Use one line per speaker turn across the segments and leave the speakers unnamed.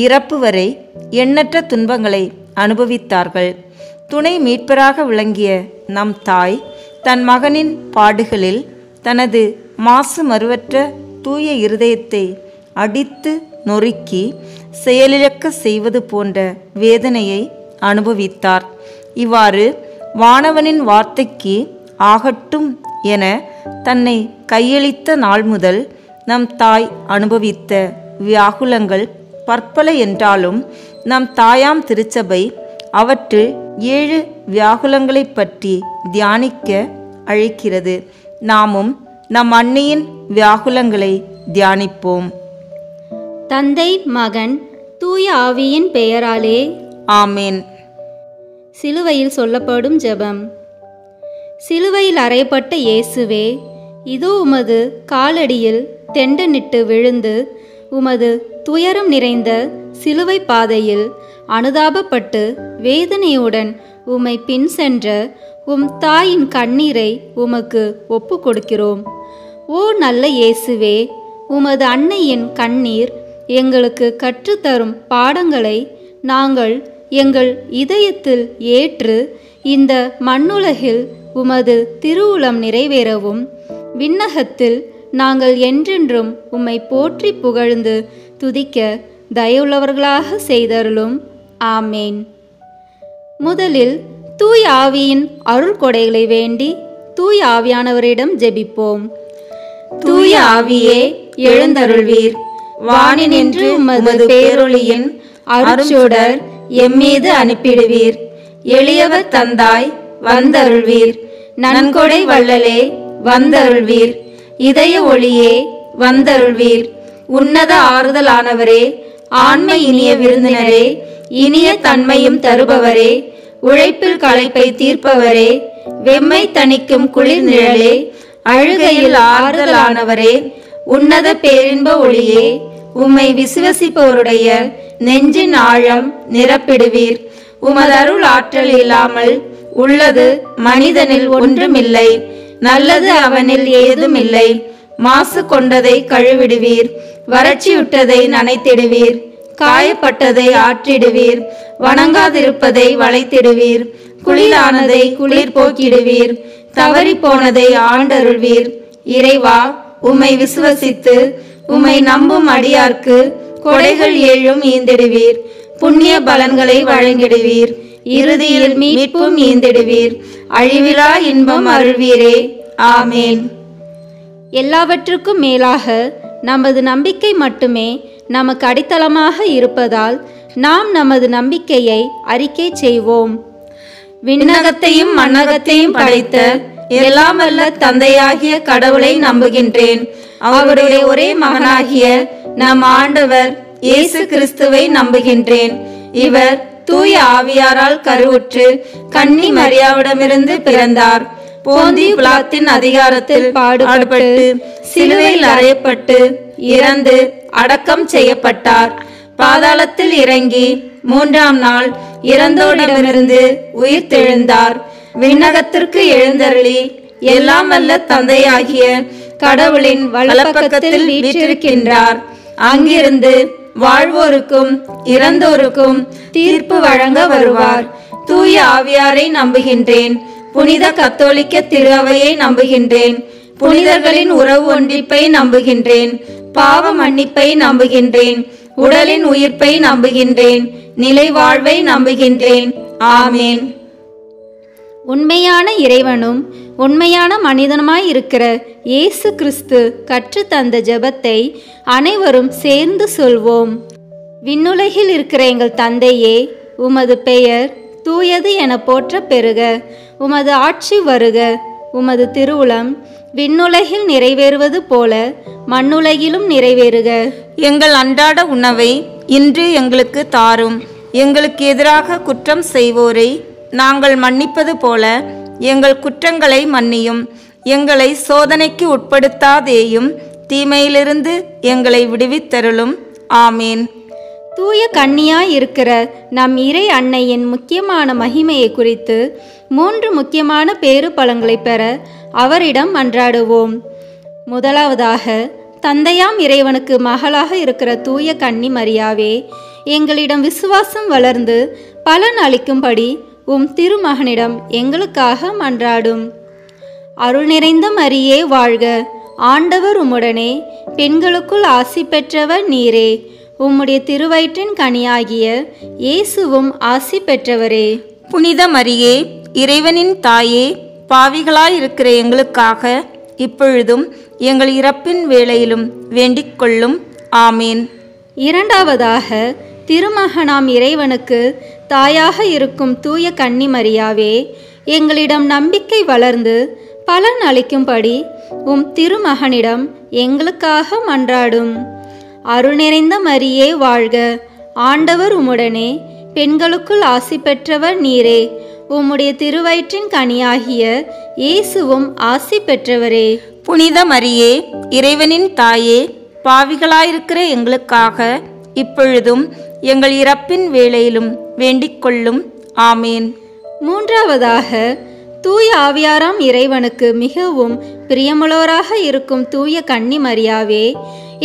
இறப்பு வரை எண்ணற்ற துன்பங்களை அனுபவித்தார்கள். துணை மீட்பராக விளங்கிய நம் தாய் தன் மகனின் பாடுகளில் தனது மாசு மறுவற்ற தூய இருதயத்தை அடித்து நொறுக்கி செயலிழக்க செய்வது போன்ற வேதனையை அனுபவித்தார். இவ்வாறு வானவனின் வார்த்தைக்கு ஆகட்டும் என தன்னை கையளித்த நாள் முதல் நம் தாய் அனுபவித்த வியாகுலங்கள் பற்பல என்றாலும் நம் தாயாம் திருச்சபை அவற்றில் 7 வியாகுலங்களை பற்றி தியானிக்க அழைக்கிறது. நாமும் நம் அன்னையின் வியாகுலங்களை தியானிப்போம்.
தந்தை, மகன், தூய ஆவியின் பெயராலே
ஆமேன்.
சிலுவையில் சொல்லப்படும் ஜெபம். சிலுவையில் அறையப்பட்ட இயேசுவே, இதோ உமது காலடியில் தெண்டனிட்டு விழுந்து உமது துயரம் நிறைந்த சிலுவை பாதையில் அனுதாபப்பட்டு வேதனையுடன் உம்மை பின் சென்ற உம் தாயின் கண்ணீரை உமக்கு ஒப்பு கொடுக்கிறோம். ஓ நல்ல இயேசுவே, உமது அன்னையின் கண்ணீர் எங்களுக்கு கற்றுத்தரும் பாடங்களை நாங்கள் எங்கள் இதயத்தில் ஏற்று இந்த மண்ணுலகில் உமது திருவுளம் நிறைவேறவும் விண்ணகத்தில் நாங்கள் என்றென்றும் உம்மை போற்றி புகழ்ந்து துதிக்க தயவுள்ளவர்களாக செய்தருளும். ஆமேன். முதலில் தூய ஆவியின் அருள் கொடைகளை வேண்டி தூய ஆவியானவரிடம் ஜெபிப்போம்.
தூய ஆவியே எழுந்தருள்வீர். வானினின்று உமது பேரொளியின் அருட்சுடர் எம்மீது அனுப்பிடுவீர். எளியவர் தந்தாய் வந்தருள்வீர். நன்கொடை வள்ளலே வந்தருள்வீர். இதய ஒளியே வந்தருள்வீர். உன்னத ஆறுதலானவரே, ஆண்மை இனிய விருந்தினரே, இனிய தன்மையும் தருபவரே, உழைப்பில் களைப்பை தீர்ப்பவரே, வெம்மை தணிக்கும் குளிர் நிழலே, அழுகையில் ஆறுதலானவரே, உன்னத பேரின்ப ஒளியே, உம்மை விசுவசிப்பவருடைய நெஞ்சின் ஆழம் நிரப்பிடுவீர். உமது அருள் ஆற்றல் இல்லாமல் உள்ளது மனிதனில் ஒன்றுமில்லை. நல்லது அவனில் ஏதுமில்லை. மாசு கொண்டதை கழுவிடுவீர். வறட்சியுட்டதை நனைத்திடுவீர். காயப்பட்டதை ஆற்றிடுவீர். வணங்காதிருப்பதை வளைத்திடுவீர். குளிரானதை குளிர் போக்கிடுவீர். தவறி போனதை ஆண்டருள்வீர். இறைவா, உம்மை விசுவசித்து உம்மை நம்பும் அடியார்க்கு கொடைகள் 7 ஈந்திடுவீர். புண்ணிய பலன்களை வழங்கிடுவீர். இறுதியில் மீட்பும் ஈந்திடுவீர். அழிவிலா இன்பம் அருள்வீரே. ஆமேன்.
எல்லாவற்றுக்கும் மேலாக நமது நம்பிக்கை மட்டுமே நமக்கு அடித்தளமாக இருப்பதால் நாம் நமது நம்பிக்கையை அறிக்கை செய்வோம்.
விண்ணகத்தையும் மண்ணகத்தையும் படைத்த எல்லாம் வல்ல தந்தையாகிய கடவுளை நம்புகின்றேன். அவருடைய ஒரே மகனாகிய நம் ஆண்டவர் இயேசு கிறிஸ்துவை நம்புகின்றேன். இவர் தூய ஆவியாரால் கருவுற்று கன்னி மரியாவிடமிருந்து பிறந்தார். போந்தி பிலாத்தின் அதிகாரத்தில் பாடுபட்டு சிலுவையில் அறையப்பட்டு இறந்து அடக்கம் செய்யப்பட்டார். பாதாளத்தில் இறங்கி 3ஆம் நாள் இறந்தோரிடமிருந்து உயிர்த்தெழுந்தார். விண்ணகத்திற்கு எழுந்தருளி எல்லாம் வல்ல தந்தையாகிய கடவுளின் வலப்பக்கத்தில் வீற்றிருக்கின்றார். அங்கிருந்து வாழ்வோருக்கும் இறந்தோருக்கும் தீர்ப்பு வழங்க வருவார். தூய ஆவியாரை நம்புகின்றேன். புனித கத்தோலிக்க திரு அவையை நம்புகின்றேன். புனிதர்களின் உறவு ஒன்றிப்பை நம்புகின்றேன். பாவ மன்னிப்பை நம்புகின்றேன். உடலின் உயிர்ப்பை நம்புகின்றேன். நிலை வாழ்வை நம்புகின்றேன். ஆமேன்.
உண்மையான இறைவனும் உண்மையான மனிதனுமாய் இருக்கிற இயேசு கிறிஸ்து கற்று தந்த ஜெபத்தை அனைவரும் சேர்ந்து சொல்வோம். விண்ணுலகில் இருக்கிற எங்கள் தந்தையே, உமது பெயர் தூயது என போற்ற பெறுக. உமது ஆட்சி வருக. உமது திருவுளம் விண்ணுலகில் நிறைவேறுவது போல மண்ணுலகிலும் நிறைவேறுக.
எங்கள் அன்றாட உணவை இன்று எங்களுக்கு தாரும். எங்களுக்கு எதிராக குற்றம் செய்வோரை நாங்கள் மன்னிப்பது போல எங்கள் குற்றங்களை மன்னியும். எங்களை சோதனைக்கு உட்படுத்தாதேயும், தீமையிலிருந்து எங்களை விடுவித்தருளும். ஆமேன்.
தூய கன்னியாய் இருக்கிற நம் இறை அன்னையின் முக்கியமான மகிமையை குறித்து 3 முக்கியமான பேறு பலன்களை பெற அவரிடம் மன்றாடுவோம். முதலாவதாக, தந்தையாம் இறைவனுக்கு மகளாக இருக்கிற தூய கன்னி மரியாவே, எங்களிடம் விசுவாசம் வளர்ந்து பலன் அளிக்கும்படி உம் திருமகனிடம் எங்களுக்காக மன்றாடும். அருள் நிறைந்த மரியே வாழ்க, ஆண்டவர் உம்முடனே, பெண்களுக்குள் ஆசி பெற்றவர் நீரே. உம்முடைய திருவயிற்றின் கனியாகிய இயேசுவும் ஆசி பெற்றவரே.
புனித மரியே, இறைவனின் தாயே, பாவிகளாயிருக்கிற எங்களுக்காக இப்பொழுதும் எங்கள் இறப்பின் வேளையிலும் வேண்டிக் கொள்ளும். ஆமேன்.
இரண்டாவதாக, திருமகனாம் இறைவனுக்கு தாயாக இருக்கும் தூய கன்னி மரியாவே, எங்களிடம் நம்பிக்கை வளர்ந்து பலன் அளிக்கும்படி உம் திருமகனிடம் எங்களுக்காக மன்றாடும். அருள் நிறைந்த மரியே வாழ்க, ஆண்டவர் உம்முடனே, பெண்களுக்குள் ஆசி பெற்றவர் நீரே. உம்முடைய திருவயிற்றின் கனியாகிய இயேசுவும் ஆசி பெற்றவரே.
புனித மரியே, இறைவனின் தாயே, பாவிகளாயிருக்கிற எங்களுக்காக இப்பொழுதும் எங்கள் இறப்பின் வேளையிலும் வேண்டிக் கொள்ளும். ஆமேன்.
மூன்றாவதாக, தூய ஆவியாராம் இறைவனுக்கு மிகவும் பிரியமுள்ளவராக இருக்கும் தூய கன்னி மரியாவே,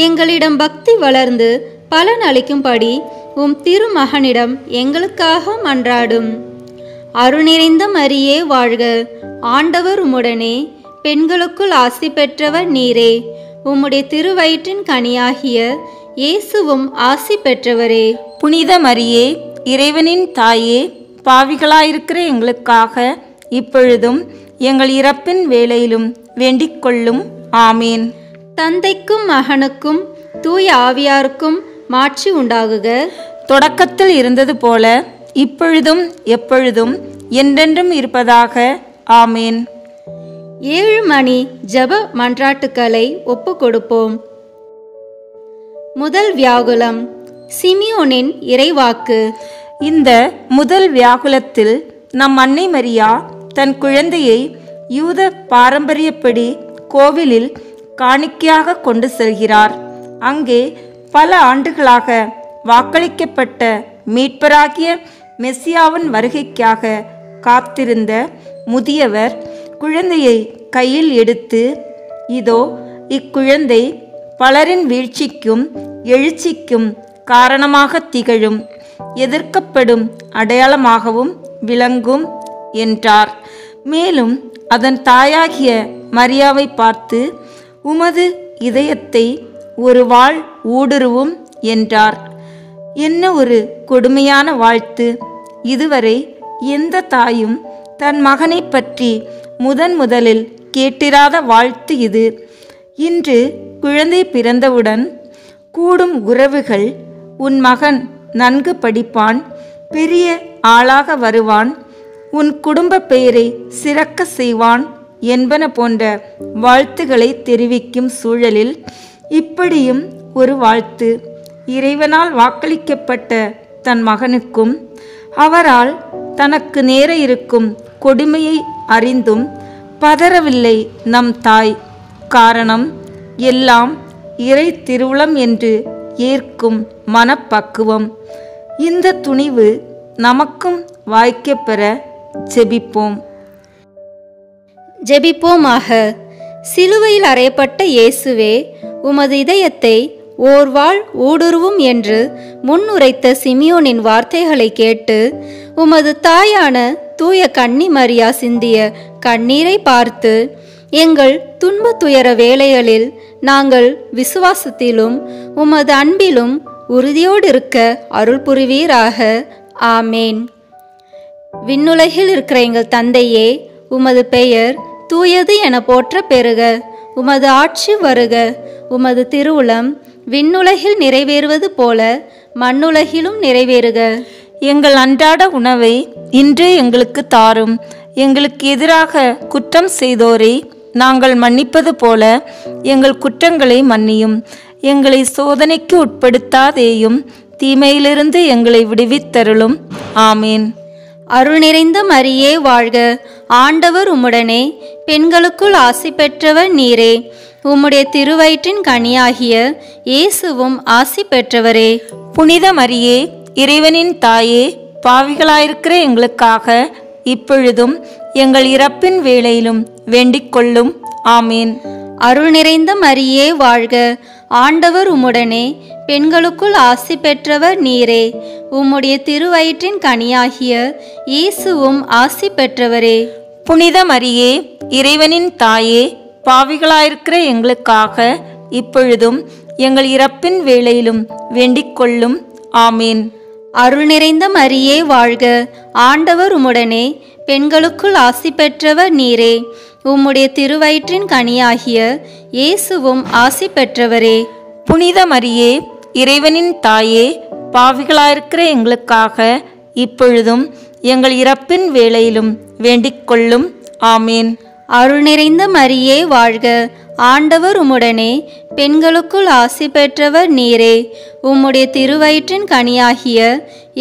எங்களிடம் பக்தி வளர்ந்து பலன் அளிக்கும்படி உம் திருமகனிடம் எங்களுக்காக மன்றாடும். அருள் நிறைந்த மரியே வாழ்க, ஆண்டவர் உம்முடனே, பெண்களுக்குள் ஆசி பெற்றவர் நீரே. உம்முடைய திருவயிற்றின் கனியாகிய இயேசுவும் ஆசி பெற்றவரே.
புனித மரியே, இறைவனின் தாயே, பாவிகளாயிருக்கிற எங்களுக்காக இப்பொழுதும் எங்கள் இறப்பின் வேளையிலும் வேண்டிக் கொள்ளும். ஆமேன்.
தந்தைக்கும் மகனுக்கும் தூய ஆவியாருக்கும் மாட்சி உண்டாகுக.
தொடக்கத்தில் இருந்தது போல இப்பொழுதும் எப்பொழுதும் என்றென்றும் இருப்பதாக. ஆமேன்.
7 மணி ஜெப மன்றாட்டுக்களை ஒப்பு கொடுப்போம். முதல் வியாகுலம், சிமியோனின் இறைவாக்கு.
இந்த முதல் வியாகுலத்தில் நம் அன்னை மரியா தன் குழந்தையை யூத பாரம்பரியப்படி கோவிலில் காணிக்கையாக கொண்டு செல்கிறார். அங்கே பல ஆண்டுகளாக வாக்களிக்கப்பட்ட மீட்பராகிய மெசியாவின் வருகைக்காக காத்திருந்த முதியவர் குழந்தையை கையில் எடுத்து, இதோ இக்குழந்தை பலரின் வீழ்ச்சிக்கும் எழுச்சிக்கும் காரணமாக திகழும், எதிர்க்கப்படும் அடையாளமாகவும் விளங்கும் என்றார். மேலும் அதன் தாயாகிய மரியாவை பார்த்து, உமது இதயத்தை ஒரு வாள் ஊடுருவும் என்றார். என்ன ஒரு கொடுமையான வாழ்த்து! இதுவரை எந்த தாயும் தன் மகனை பற்றி முதலில் கேட்டிராத வாழ்த்து இது. இன்று குழந்தை பிறந்தவுடன் கூடும் உறவுகள், உன் மகன் நன்கு படிப்பான், பெரிய ஆளாக வருவான், உன் குடும்ப பெயரை சிறக்க செய்வான் என்பன போன்ற வாழ்த்துக்களை தெரிவிக்கும் சூழலில் இப்படியும் ஒரு வாழ்த்து இறைவனால் வாக்களிக்கப்பட்ட தன் மகனுக்கும் அவரால் தனக்கு நேர இருக்கும் கொடுமையை அறிந்தும் பதறவில்லை நம் தாய். காரணம், எல்லாம் இறை திருவுளம் என்று ஏற்கும் மனப்பக்குவம். இந்த துணிவு நமக்கும் வாய்க்கப்பெற ஜெபிப்போம்.
ஜெபிப்போமாக. சிலுவையில் அறையப்பட்ட இயேசுவே, உமது இதயத்தை ஓர்வாள் ஊடுருவும் என்று முன்னுரைத்த சிமியோனின் வார்த்தைகளை கேட்டு உமது தாயான தூய கன்னி மரியா சிந்திய கண்ணீரை பார்த்து எங்கள் துன்ப துயர வேளைகளில் நாங்கள் விசுவாசத்திலும் உமது அன்பிலும் உறுதியோடு இருக்க அருள் புரிவீராக. ஆமேன். விண்ணுலகில் இருக்கிற எங்கள் தந்தையே, உமது பெயர் தூயது என போற்ற பெறுக. உமது ஆட்சி வருக. உமது திருவுளம் விண்ணுலகில் நிறைவேறுவது போல மண்ணுலகிலும் நிறைவேறுக.
எங்கள் அன்றாட உணவை இன்று எங்களுக்கு தாரும். எங்களுக்கு எதிராக குற்றம் செய்தோரை நாங்கள் மன்னிப்பது போல எங்கள் குற்றங்களை மன்னியும். எங்களை சோதனைக்கு உட்படுத்தாதேயும், தீமையிலிருந்து எங்களை விடுவித்தருளும். ஆமேன்.
அருள் நிறைந்த மரியே வாழ்க, ஆண்டவர் உம்முடனே, பெண்களுக்குள் ஆசி பெற்றவர் நீரே. உம்முடைய திருவயிற்றின் கனியாகிய இயேசுவும் ஆசி பெற்றவரே.
புனித மரியே, இறைவனின் தாயே, பாவிகளாயிருக்கிற எங்களுக்காக இப்பொழுதும் எங்கள் இறப்பின் வேளையிலும் வேண்டிக் கொள்ளும். ஆமேன்.
அருள் நிறைந்த மரியே வாழ்க, ஆண்டவர் உம்முடனே, பெண்களுக்குள் ஆசி பெற்றவர் நீரே. உம்முடைய திருவயிற்றின் கனியாகிய இயேசுவும் ஆசி பெற்றவரே.
புனித மரியே, இறைவனின் தாயே, பாவிகளாயிருக்கிற எங்களுக்காக இப்பொழுதும் எங்கள் இறப்பின் வேளையிலும் வேண்டிக் கொள்ளும். ஆமேன்.
அருள் நிறைந்த மரியே வாழ்க, ஆண்டவர் உம்முடனே. பெண்களுக்குள் ஆசி பெற்றவர் நீரே. உம்முடைய திருவயிற்றின் கனியாகிய இயேசுவும் ஆசி பெற்றவரே.
புனித மரியே, இறைவனின் தாயே, பாவிகளாயிருக்கிற எங்களுக்காக இப்பொழுதும் எங்கள் இறப்பின் வேளையிலும் வேண்டிக் கொள்ளும். ஆமேன்.
அருள் நிறைந்த மரியே வாழ்க, ஆண்டவர் உம்முடனே. பெண்களுக்குள் ஆசி பெற்றவர் நீரே. உம்முடைய திருவயிற்றின் கனியாகிய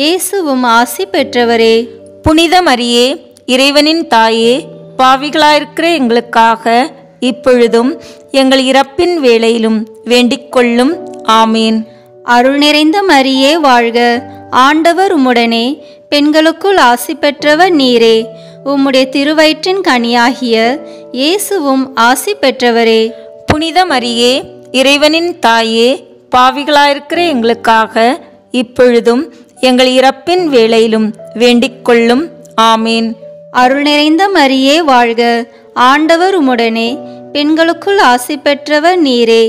இயேசுவும் ஆசி பெற்றவரே.
புனித மரியே, இறைவனின் தாயே, பாவிகளாயிருக்கிற எங்களுக்காக இப்பொழுதும் எங்கள் இறப்பின் வேளையிலும் வேண்டிக் கொள்ளும். ஆமேன்.
அருள் நிறைந்த மரியே வாழ்க, ஆண்டவர் உம்முடனே. பெண்களுக்குள் ஆசி பெற்றவர் நீரே. உம்முடைய திருவயிற்றின் கனியாகிய இயேசுவும் ஆசி பெற்றவரே.
புனித மரியே, இறைவனின் தாயே, பாவிகளாயிருக்கிற எங்களுக்காக இப்பொழுதும் எங்கள் இறப்பின் வேளையிலும் வேண்டிக் கொள்ளும். ஆமேன்.
அருள் நிறைந்த மரியே வாழ்க, ஆண்டவர் உம்முடனே. பெண்களுக்குள் ஆசி பெற்றவர் நீரே.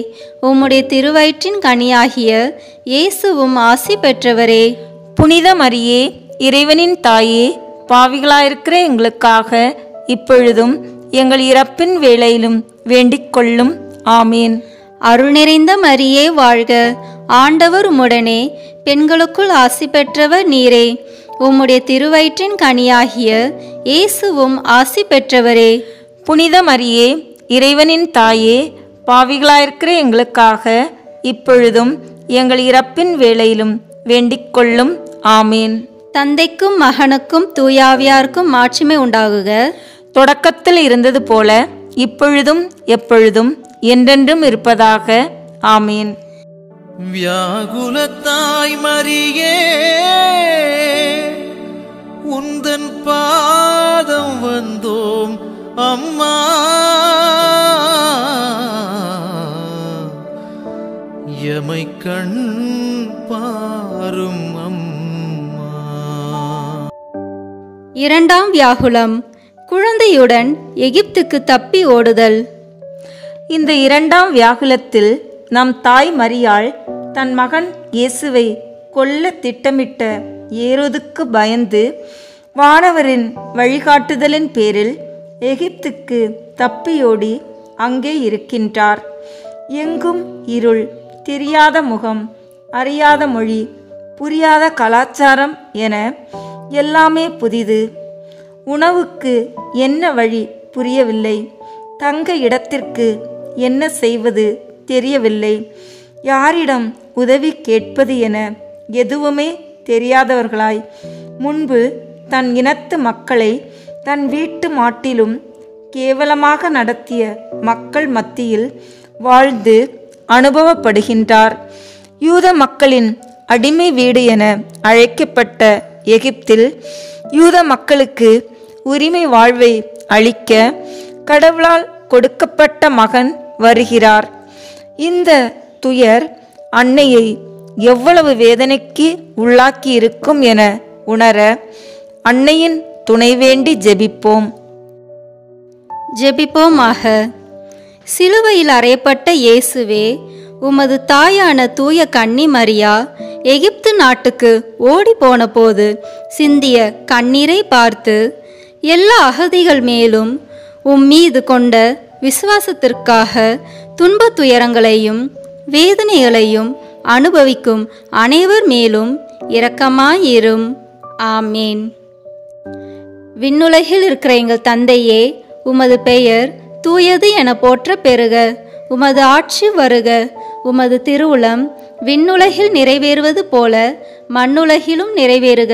உம்முடைய திருவயிற்றின் கனியாகிய இயேசுவும் ஆசி பெற்றவரே.
புனித மரியே, இறைவனின் தாயே, பாவிகளாயிருக்கிற எங்களுக்காக இப்பொழுதும் எங்கள் இறப்பின் வேளையிலும் வேண்டிக் கொள்ளும். ஆமேன்.
அருள் நிறைந்த மரியே வாழ்க, ஆண்டவர் உம்முடனே. பெண்களுக்குள் ஆசி பெற்றவர் நீரே. உம்முடைய திருவயிற்றின் கனியாகிய இயேசுவும் ஆசி பெற்றவரே.
புனித மரியே, இறைவனின் தாயே, பாவிகளாயிருக்கிற எங்களுக்காக இப்பொழுதும் எங்கள் இறப்பின் வேளையிலும் வேண்டிக் கொள்ளும். ஆமேன்.
தந்தைக்கும் மகனுக்கும் தூயாவியாருக்கும் மாட்சிமை உண்டாகுக.
தொடக்கத்தில் இருந்தது போல இப்பொழுதும் எப்பொழுதும் என்றென்றும் இருப்பதாக. ஆமேன்.
வியாகுலத்தாய் மரியே, உந்தன் பாதம் வந்தோம் அம்மா. எமை கண் பாரும் அம்மா.
இரண்டாம் வியாகுலம், குழந்தையுடன் எகிப்துக்கு தப்பி ஓடுதல்.
இந்த இரண்டாம் வியாகுலத்தில் நம் தாய் மரியாள் தன் மகன் இயேசுவை கொல்ல திட்டமிட்ட ஏரோதுக்கு பயந்து வானவரின் வழிகாட்டுதலின் பேரில் எகிப்துக்கு தப்பியோடி அங்கே இருக்கின்றார். எங்கும் இருள், தெரியாத முகம், அறியாத மொழி, புரியாத கலாச்சாரம் என எல்லாமே புதிது. உணவுக்கு என்ன வழி புரியவில்லை. தங்க இடத்திற்கு என்ன செய்வது தெரியவில்லை. யாரிடம் உதவி கேட்பது என எதுவுமே தெரியாதவர்களாய் முன்பு தன் இனத்து மக்களை தன் வீட்டு மாட்டிலும் கேவலமாக நடத்திய மக்கள் மத்தியில் வாழ்ந்து அனுபவப்படுகின்றார். யூத மக்களின் அடிமை வீடு என அழைக்கப்பட்ட எகிப்தில் யூத மக்களுக்கு உரிமை வாழ்வை அளிக்க கடவுளால் கொடுக்கப்பட்ட மகன் வருகிறார். இந்த துயர் அன்னையை எவ்வளவு வேதனைக்கு உள்ளாக்கி இருக்கும் என உணர அன்னையின் துணை வேண்டி ஜெபிப்போம்.
ஜெபிப்போமாக. சிலுவையில் அறையப்பட்ட இயேசுவே, உமது தாயான தூய கன்னி மரியா எகிப்து நாட்டுக்கு ஓடி போன போது சிந்திய கண்ணீரை பார்த்து எல்லா அகதிகள் மேலும் மீது கொண்ட விசுவாசத்திற்காக துன்பத் துயரங்களையும் வேதனைகளையும் அனுபவிக்கும் அனைவர் மேலும் இரக்கமாயிரும். ஆமேன். விண்ணுலகில் இருக்கிற எங்கள் தந்தையே, உமது பெயர் தூயது என போற்ற பெறுக. உமது ஆட்சி வருக. உமது திருவுளம் விண்ணுலகில் நிறைவேறுவது போல மண்ணுலகிலும் நிறைவேறுக.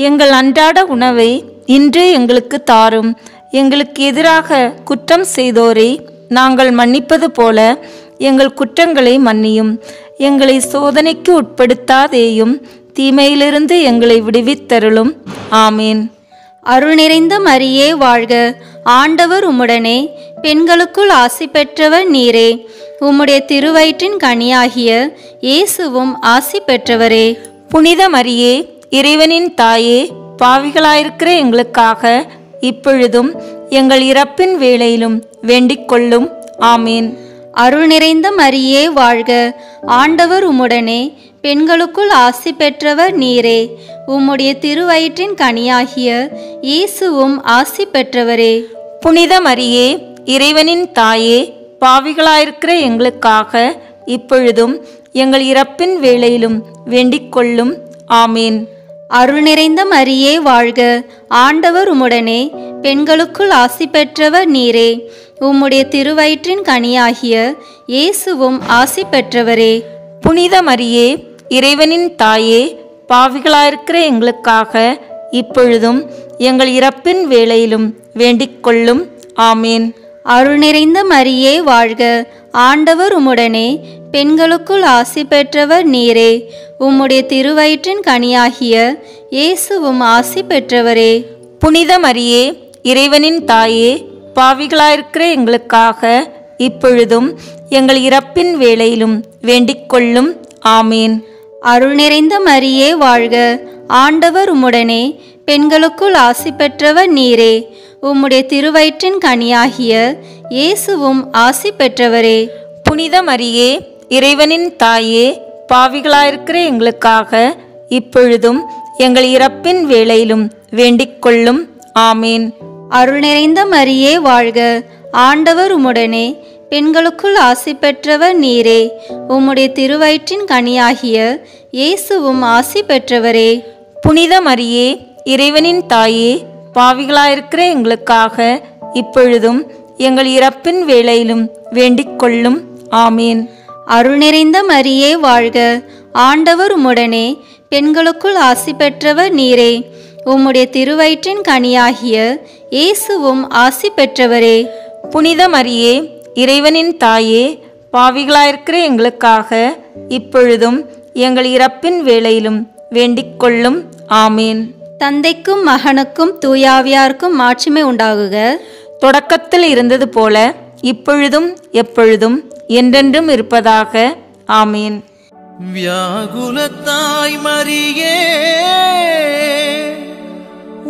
எங்கள் அன்றாட உணவை இன்று எங்களுக்கு தாரும். எங்களுக்கு எதிராக குற்றம் செய்தோரை நாங்கள் மன்னிப்பது போல எங்கள் குற்றங்களை மன்னியும். எங்களை சோதனைக்கு உட்படுத்தாதேயும், தீமையிலிருந்து எங்களை விடுவித்தருளும். ஆமேன்.
அருள் நிறைந்த மரியே வாழ்க, ஆண்டவர் உம்முடனே, பெண்களுக்குள் ஆசி பெற்றவர் நீரே. உம்முடைய திருவயிற்றின் கனியாகிய இயேசுவும் ஆசி பெற்றவரே.
புனித மரியே, இறைவனின் தாயே, பாவிகளாயிருக்கிற எங்களுக்காக இப்பொழுதும் எங்கள் இறப்பின் வேளையிலும் வேண்டிக் கொள்ளும். ஆமீன்.
அருள் நிறைந்த மரியே வாழ்க, ஆண்டவர் உம்முடனே, பெண்களுக்குள் ஆசி பெற்றவர் நீரே. உம்முடைய திருவயிற்றின் கனியாகிய இயேசுவும் ஆசி பெற்றவரே.
புனித மரியே, இறைவனின் தாயே, பாவிகளாயிருக்கிற எங்களுக்காக இப்பொழுதும் எங்கள் இறப்பின் வேளையிலும் வேண்டிக் கொள்ளும். ஆமீன்.
அருள் நிறைந்த மரியே வாழ்க, ஆண்டவர் உம்முடனே, பெண்களுக்குள் ஆசி பெற்றவர் நீரே. உம்முடைய திருவயிற்றின் கனியாகிய இயேசுவும் ஆசி பெற்றவரே.
புனித மரியே, இறைவனின் தாயே, பாவிகளாயிருக்கிற எங்களுக்காக இப்பொழுதும் எங்கள் இறப்பின் வேளையிலும் வேண்டிக் கொள்ளும். ஆமீன்.
அருள் நிறைந்த மரியே வாழ்க, ஆண்டவர் உம்முடனே, பெண்களுக்குள் ஆசி பெற்றவர் நீரே. உம்முடைய திருவயிற்றின் கனியாகிய இயேசுவும் ஆசி பெற்றவரே.
புனித மரியே, இறைவனின் தாயே, பாவிகளாயிருக்கிற எங்களுக்காக இப்பொழுதும் எங்கள் இறப்பின் வேளையிலும் வேண்டிக் கொள்ளும். ஆமீன்.
அருள் நிறைந்த மரியே வாழ்க, ஆண்டவர் உம்முடனே, பெண்களுக்குள் ஆசி பெற்றவர் நீரே. உம்முடைய திருவயிற்றின் கனியாகிய இயேசுவும் ஆசி பெற்றவரே.
புனித மரியே, இறைவனின் தாயே, பாவிகளாயிருக்கிற எங்களுக்காக இப்பொழுதும் எங்கள் இறப்பின் வேளையிலும் வேண்டிக் கொள்ளும். ஆமீன்.
அருள் நிறைந்த மரியே வாழ்க, ஆண்டவர் உம்முடனே, பெண்களுக்குள் ஆசி பெற்றவர் நீரே. உம்முடைய திருவயிற்றின் கனியாகிய இயேசுவும் ஆசி பெற்றவரே.
புனித மரியே, இறைவனின் தாயே, பாவிகளாயிருக்கிற எங்களுக்காக இப்பொழுதும் எங்கள் இறப்பின் வேளையிலும் வேண்டிக் கொள்ளும். ஆமீன்.
அருள் நிறைந்த மரியே வாழ்க, ஆண்டவர் உம்முடனே, பெண்களுக்குள் ஆசி பெற்றவர் நீரே. உம்முடைய திருவயிற்றின் கனியாகிய இயேசுவும் ஆசி பெற்றவரே.
புனித மரியே, இறைவனின் தாயே, பாவிகளாயிருக்கிற எங்களுக்காக இப்பொழுதும் எங்கள் இறப்பின் வேளையிலும் வேண்டிக் கொள்ளும். ஆமீன்.
தந்தைக்கும் மகனுக்கும் தூயாவியாருக்கும் மாட்சிமை உண்டாகுக.
தொடக்கத்தில் இருந்தது போல இப்பொழுதும் எப்பொழுதும் என்றென்றும் இருப்பதாக. ஆமீன்.
வியாகுலத்தாய் மரியே,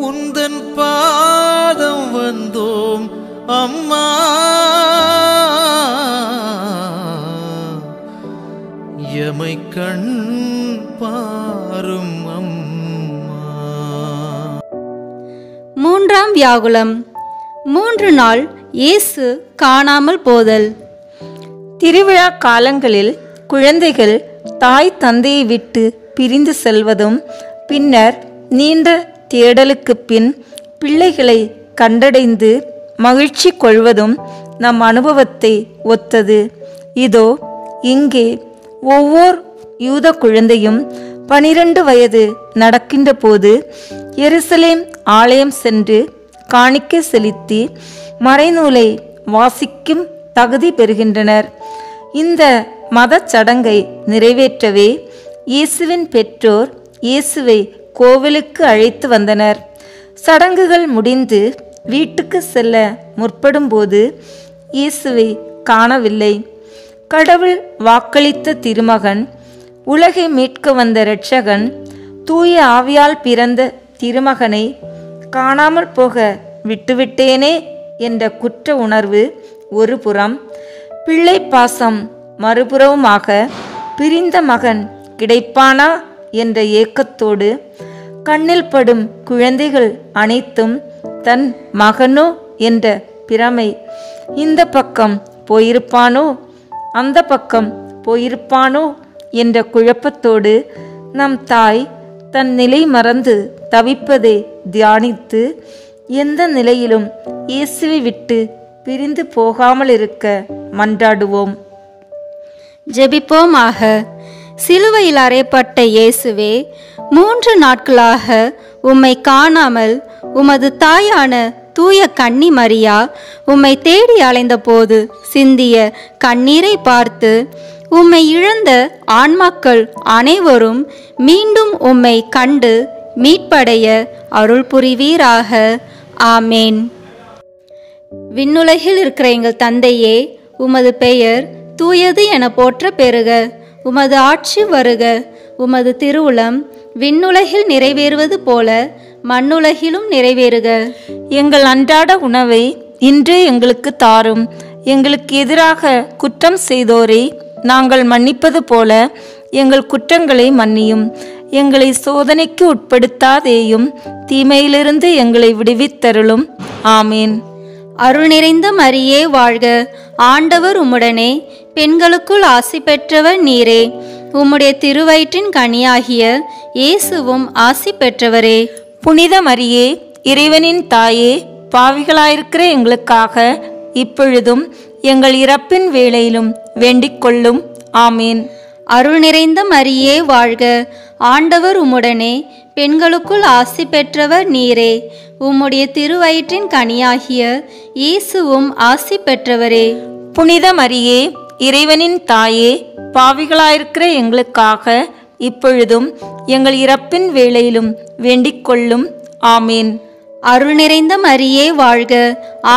உந்தன் பாதம் வந்தோம் அம்மா. எமை கண் பாரும் அம்மா.
மூன்றாம் வியாகுலம். 3 நாள் இயேசு காணாமல் போதல்.
திருவிழா காலங்களில் குழந்தைகள் தாய் தந்தையை விட்டு பிரிந்து செல்வதும் பின்னர் நீண்ட தேடலுக்குப் பின் பிள்ளைகளை கண்டடைந்து மகிழ்ச்சி கொள்வதும் நம் அனுபவத்தை ஒத்தது. இதோ இங்கே ஒவ்வொரு யூத குழந்தையும் 12 வயது நடக்கின்ற போது எருசலேம் ஆலயம் சென்று காணிக்கை செலுத்தி மறைநூலை வாசிக்கும் தகுதி பெறுகின்றனர். இந்த மத சடங்கை நிறைவேற்றவே இயேசுவின் பெற்றோர் இயேசுவை கோவிலுக்கு அழைத்து வந்தனர். சடங்குகள் முடிந்து வீட்டுக்கு செல்ல முற்படும்போது இயேசுவை காணவில்லை. கடவுள் வாக்களித்த திருமகன், உலகை மீட்க வந்த இரட்சகன், தூய ஆவியால் பிறந்த திருமகனை காணாமல் போக விட்டுவிட்டேனே என்ற குற்ற உணர்வு ஒரு புறம், பிள்ளை பாசம் மறுபுறவுமாக பிரிந்த மகன் கிடைப்பானா என்ற ஏக்கத்தோடு கண்ணில் படும் குழந்தைகள் அனைத்தும் தன் மகனோ என்ற பிரமை. இந்த பக்கம் போயிருப்பானோ அந்த பக்கம் போயிருப்பானோ என்ற குழப்பத்தோடு நம் தாய் தன் நிலை மறந்து தவிப்பதை தியானித்து எந்த நிலையிலும் இயேசுவை விட்டு பிரிந்து போகாமல் இருக்க மன்றாடுவோம்.
ஜெபிப்போமாக. சிலுவையில் அறையப்பட்ட இயேசுவே, 3 நாட்களாக உம்மை காணாமல் உமது தாயான தூய கன்னி மரியா உம்மை தேடி அலைந்தபோது சிந்திய கண்ணீரை பார்த்து உம்மை இழந்த ஆன்மாக்கள் அனைவரும் மீண்டும் உம்மை கண்டு மீட்படைய அருள் புரிவீராக. ஆமேன். விண்ணுலகில் இருக்கிற எங்கள் தந்தையே, உமது பெயர் தூயது என போற்ற பெறுக. உமது ஆட்சி வருக. உமது திருவுளம் விண்ணுலகில் நிறைவேறுவது போல மண்ணுலகிலும் நிறைவேறுக.
எங்கள் அன்றாட உணவை இன்று எங்களுக்கு தாரும். எங்களுக்கு எதிராக குற்றம் செய்தோரை நாங்கள் மன்னிப்பது போல எங்கள் குற்றங்களை மன்னியும். எங்களை சோதனைக்கு உட்படுத்தாதேயும், தீமையிலிருந்து எங்களை விடுவித்தருளும். ஆமேன்.
அருள் நிறைந்த மரியே வாழ்க. ஆண்டவர் உம்முடனே, பெண்களுக்குள் ஆசி பெற்றவர் நீரே. உம்முடைய திருவயிற்றின் கனியாகிய இயேசுவும் ஆசி பெற்றவரே.
புனித மரியே, இறைவனின் தாயே, பாவிகளாயிருக்கிற எங்களுக்காக இப்பொழுதும் எங்கள் இறப்பின் வேளையிலும் வேண்டிக் கொள்ளும். ஆமேன்.
அருள் நிறைந்த மரியே வாழ்க. ஆண்டவர் உம்முடனே, பெண்களுக்குள் ஆசி பெற்றவர் நீரே. உம்முடைய திருவயிற்றின் கனியாகிய இயேசுவும் ஆசி பெற்றவரே.
புனித மரியே, இறைவனின் தாயே, பாவிகளாயிருக்கிற எங்களுக்காக இப்பொழுதும் எங்கள் இறப்பின் வேளையிலும் வேண்டிக் கொள்ளும். ஆமேன்.
அருள் நிறைந்த மரியே வாழ்க.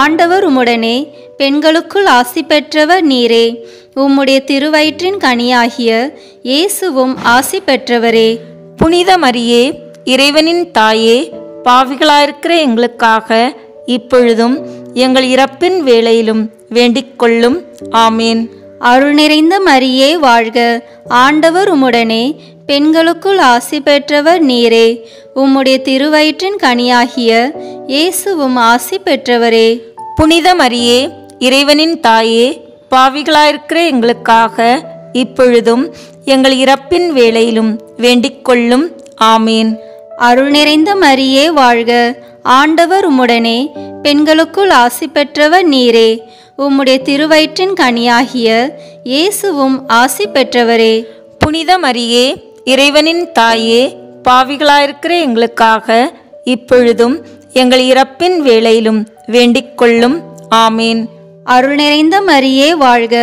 ஆண்டவர் உம்முடனே, பெண்களுக்குள் ஆசி பெற்றவர் நீரே. உம்முடைய திருவயிற்றின் கனியாகிய இயேசுவும் ஆசி பெற்றவரே.
புனித மரியே, இறைவனின் தாயே, பாவிகளாயிருக்கிற எங்களுக்காக இப்பொழுதும் எங்கள் இறப்பின் வேளையிலும் வேண்டிக் கொள்ளும். ஆமேன்.
அருள் நிறைந்த மரியே வாழ்க. ஆண்டவர் உம்முடனே, பெண்களுக்குள் ஆசி பெற்றவர் நீரே. உம்முடைய திருவயிற்றின் கனியாகிய இயேசுவும் ஆசி பெற்றவரே.
புனித மரியே, இறைவனின் தாயே, பாவிகளாயிருக்கிற எங்களுக்காக இப்பொழுதும் எங்கள் இறப்பின் வேளையிலும் வேண்டிக் கொள்ளும். ஆமேன்.
அருள் நிறைந்த மரியே வாழ்க. ஆண்டவர் உம்முடனே, பெண்களுக்குள் ஆசி பெற்றவர் நீரே. உம்முடைய திருவயிற்றின் கனியாகிய இயேசுவும் ஆசி பெற்றவரே.
புனித மரியே, இறைவனின் தாயே, பாவிகளாயிருக்கிற எங்களுக்காக இப்பொழுதும் எங்கள் இறப்பின் வேளையிலும் வேண்டிக் கொள்ளும். ஆமேன்.
அருள் நிறைந்த மரியே வாழ்க.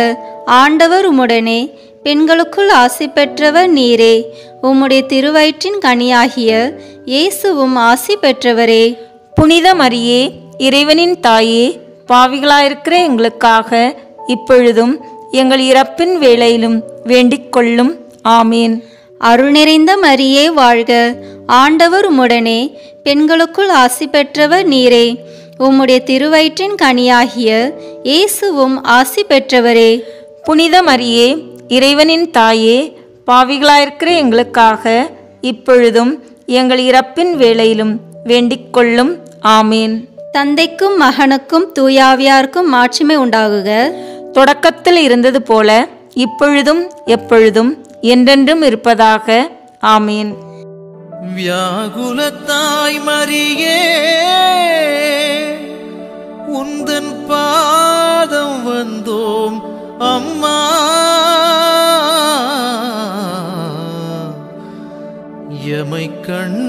ஆண்டவர் உம்முடனே, பெண்களுக்குள் ஆசி பெற்றவர் நீரே. உம்முடைய திருவயிற்றின் கனியாகிய இயேசுவும் ஆசி பெற்றவரே.
புனித மரியே, இறைவனின் தாயே, பாவிகளாயிருக்கிற எங்களுக்காக இப்பொழுதும் எங்கள் இறப்பின் வேளையிலும் வேண்டிக் கொள்ளும். ஆமேன்.
அருள் நிறைந்த மரியே வாழ்க. ஆண்டவர் உம்முடனே, பெண்களுக்குள் ஆசி பெற்றவர் நீரே. உம்முடைய திருவயிற்றின் கனியாகிய இயேசுவும் ஆசி பெற்றவரே.
புனித மரியே, இறைவனின் தாயே, பாவிகளாயிருக்கிற எங்களுக்காக இப்பொழுதும் எங்கள் இறப்பின் வேளையிலும் வேண்டிக் கொள்ளும். ஆமேன்.
தந்தைக்கும் மகனுக்கும் தூயாவியாருக்கும் மாட்சிமை உண்டாகுக.
தொடக்கத்தில் இருந்தது போல இப்பொழுதும் எப்பொழுதும் என்றென்றும் இருப்பதாக. ஆமேன்.
வியாகுலத்தாய் மரியே, உந்தன் பாதம் வந்தோம் அம்மா. எமை கண்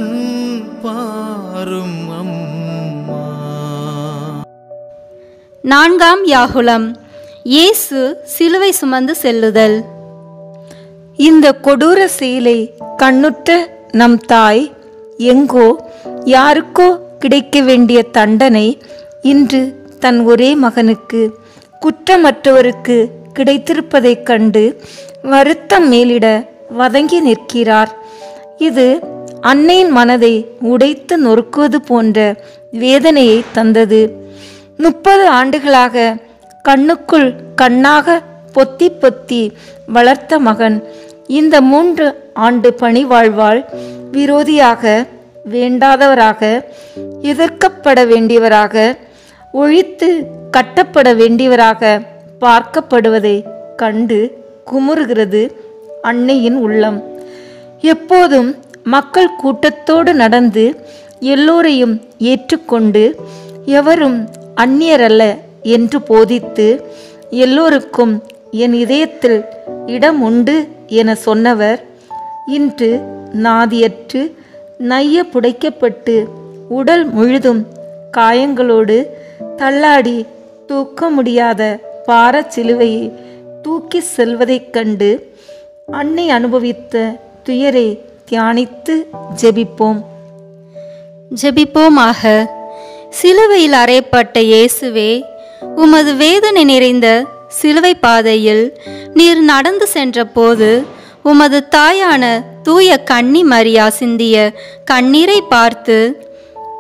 பாரும் அம்மா.
நான்காம் யாகுலம். இயேசு சிலுவை சுமந்து செல்லுதல்.
இந்த கொடூர செயலை கண்ணுற்ற நம் தாய் எங்கோ யாருக்கோ கிடைக்க வேண்டிய தண்டனை இன்று தன் ஒரே மகனுக்கு, குற்றமற்றவருக்கு கிடைத்திருப்பதைக் கண்டு வருத்தம் மேலிட வதங்கி நிற்கிறார். இது அன்னையின் மனதை உடைத்து நொறுக்குவது போன்ற வேதனையை தந்தது. 30 ஆண்டுகளாக கண்ணுக்குள் கண்ணாக பொத்தி பொத்தி வளர்த்த மகன் இந்த 3 ஆண்டு பணி வாழ்வாள் விரோதியாக, வேண்டாதவராக, எதிர்க்கப்பட வேண்டியவராக, ஒழித்து கட்டப்பட வேண்டியவராக பார்க்கப்படுவதை கண்டு குமுறுகிறது அன்னையின் உள்ளம். எப்போதும் மக்கள் கூட்டத்தோடு நடந்து எல்லோரையும் ஏற்றுக்கொண்டு எவரும் அந்நியரல்ல என்று போதித்து எல்லோருக்கும் என் இதயத்தில் இடம் உண்டு என சொன்னவர் இன்று நாதியற்று நைய புடைக்கப்பட்டு உடல் முழுதும் காயங்களோடு தள்ளாடி தூக்க முடியாத பாரச் சிலுவையை தூக்கி செல்வதைக் கண்டு அன்னை அனுபவித்த துயரை தியானித்து ஜெபிப்போம்.
ஜெபிப்போமாக. சிலுவையில் அறையப்பட்ட இயேசுவே, உமது வேதனை நிறைந்த சிலுவை பாதையில் நீர் நடந்து சென்றபோது உமது தாயான தூய கன்னி மரியா சிந்திய கண்ணீரை பார்த்து,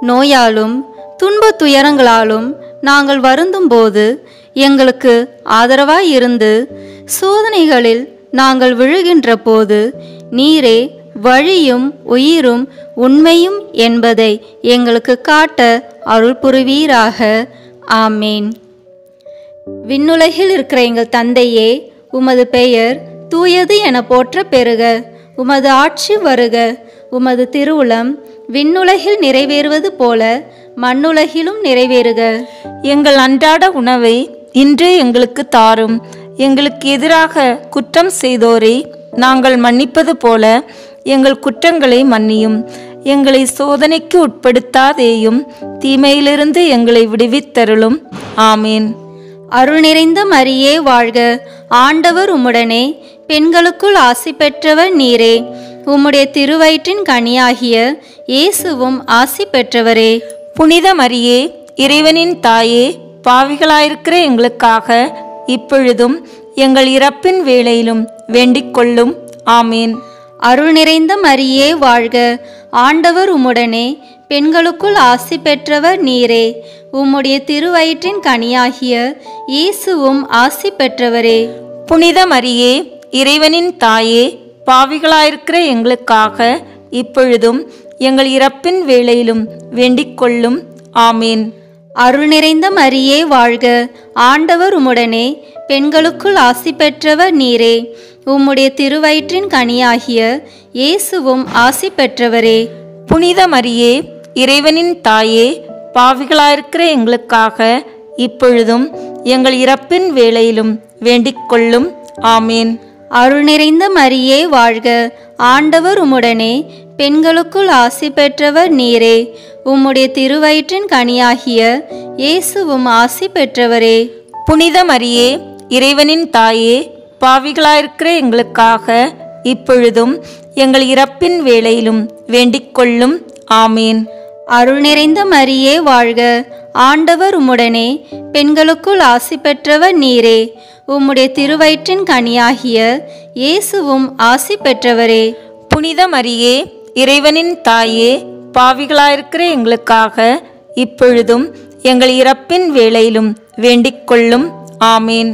நோயாலும் துன்ப துயரங்களாலும் நாங்கள் வருந்தும்போது எங்களுக்கு ஆதரவாயிருந்து சோதனைகளில் நாங்கள் விழுகின்ற போது நீரே வழியும் உயிரும் உண்மையும் என்பதை எங்களுக்கு காட்ட அருள் புரிவீராக. ஆமேன். விண்ணுலகில் இருக்கிற எங்கள் தந்தையே, உமது பெயர் தூயது என போற்ற பெறுக. உமது ஆட்சி வருக. உமது திருவுளம் விண்ணுலகில் நிறைவேறுவது போல மண்ணுலகிலும் நிறைவேறுக.
எங்கள் அன்றாட உணவை இன்று எங்களுக்கு தாரும். எங்களுக்கு எதிராக குற்றம் செய்தோரை நாங்கள் மன்னிப்பது போல எங்கள் குற்றங்களை மன்னியும். எங்களை சோதனைக்கு உட்படுத்தாதேயும், தீமையிலிருந்து எங்களை விடுவித்தருளும். ஆமேன்.
அருள் நிறைந்த மரியே வாழ்க. ஆண்டவர் உம்முடனே, பெண்களுக்குள் ஆசி பெற்றவர் நீரே. உம்முடைய திருவயிற்றின் கனியாகிய இயேசுவும் ஆசி பெற்றவரே.
புனித மரியே, இறைவனின் தாயே, பாவிகளாயிருக்கிற எங்களுக்காக இப்பொழுதும் எங்கள் இறப்பின் வேளையிலும் வேண்டிக் கொள்ளும். ஆமேன்.
அருள் நிறைந்த மரியே வாழ்க. ஆண்டவர் உம்முடனே, பெண்களுக்குள் ஆசி பெற்றவர் நீரே. உம்முடைய திருவயிற்றின் கனியாகிய இயேசுவும் ஆசி பெற்றவரே.
புனித மரியே, இறைவனின் தாயே, பாவிகளாயிருக்கிற எங்களுக்காக இப்பொழுதும் எங்கள் இறப்பின் வேளையிலும் வேண்டிக் கொள்ளும். ஆமேன்.
அருள் நிறைந்த மரியே வாழ்க. ஆண்டவர் உம்முடனே, பெண்களுக்குள் ஆசி பெற்றவர் நீரே. உம்முடைய திருவயிற்றின் கனியாகிய இயேசுவும் ஆசி பெற்றவரே.
புனித மரியே, இறைவனின் தாயே, பாவிகளாயிருக்கிற எங்களுக்காக இப்பொழுதும் எங்கள் இறப்பின் வேளையிலும் வேண்டிக் கொள்ளும். ஆமேன்.
அருள் நிறைந்த மரியே வாழ்க. ஆண்டவர் உம்முடனே, பெண்களுக்குள் ஆசி பெற்றவர் நீரே. உம்முடைய திருவயிற்றின் கனியாகிய இயேசுவும் ஆசி பெற்றவரே.
புனித மரியே, இறைவனின் தாயே, பாவிகளாயிருக்கிற எங்களுக்காக இப்பொழுதும் எங்கள் இறப்பின் வேளையிலும் வேண்டிக் கொள்ளும். ஆமேன்.
அருள் நிறைந்த மரியே வாழ்க. ஆண்டவர் உம்முடனே, பெண்களுக்குள் ஆசி பெற்றவர் நீரே. உம்முடைய திருவயிற்றின் கனியாகிய இயேசுவும் ஆசி பெற்றவரே.
புனித மரியே, இறைவனின் தாயே, பாவிகளாயிருக்கிற எங்களுக்காக இப்பொழுதும் எங்கள் இறப்பின் வேளையிலும் வேண்டிக் கொள்ளும். ஆமேன்.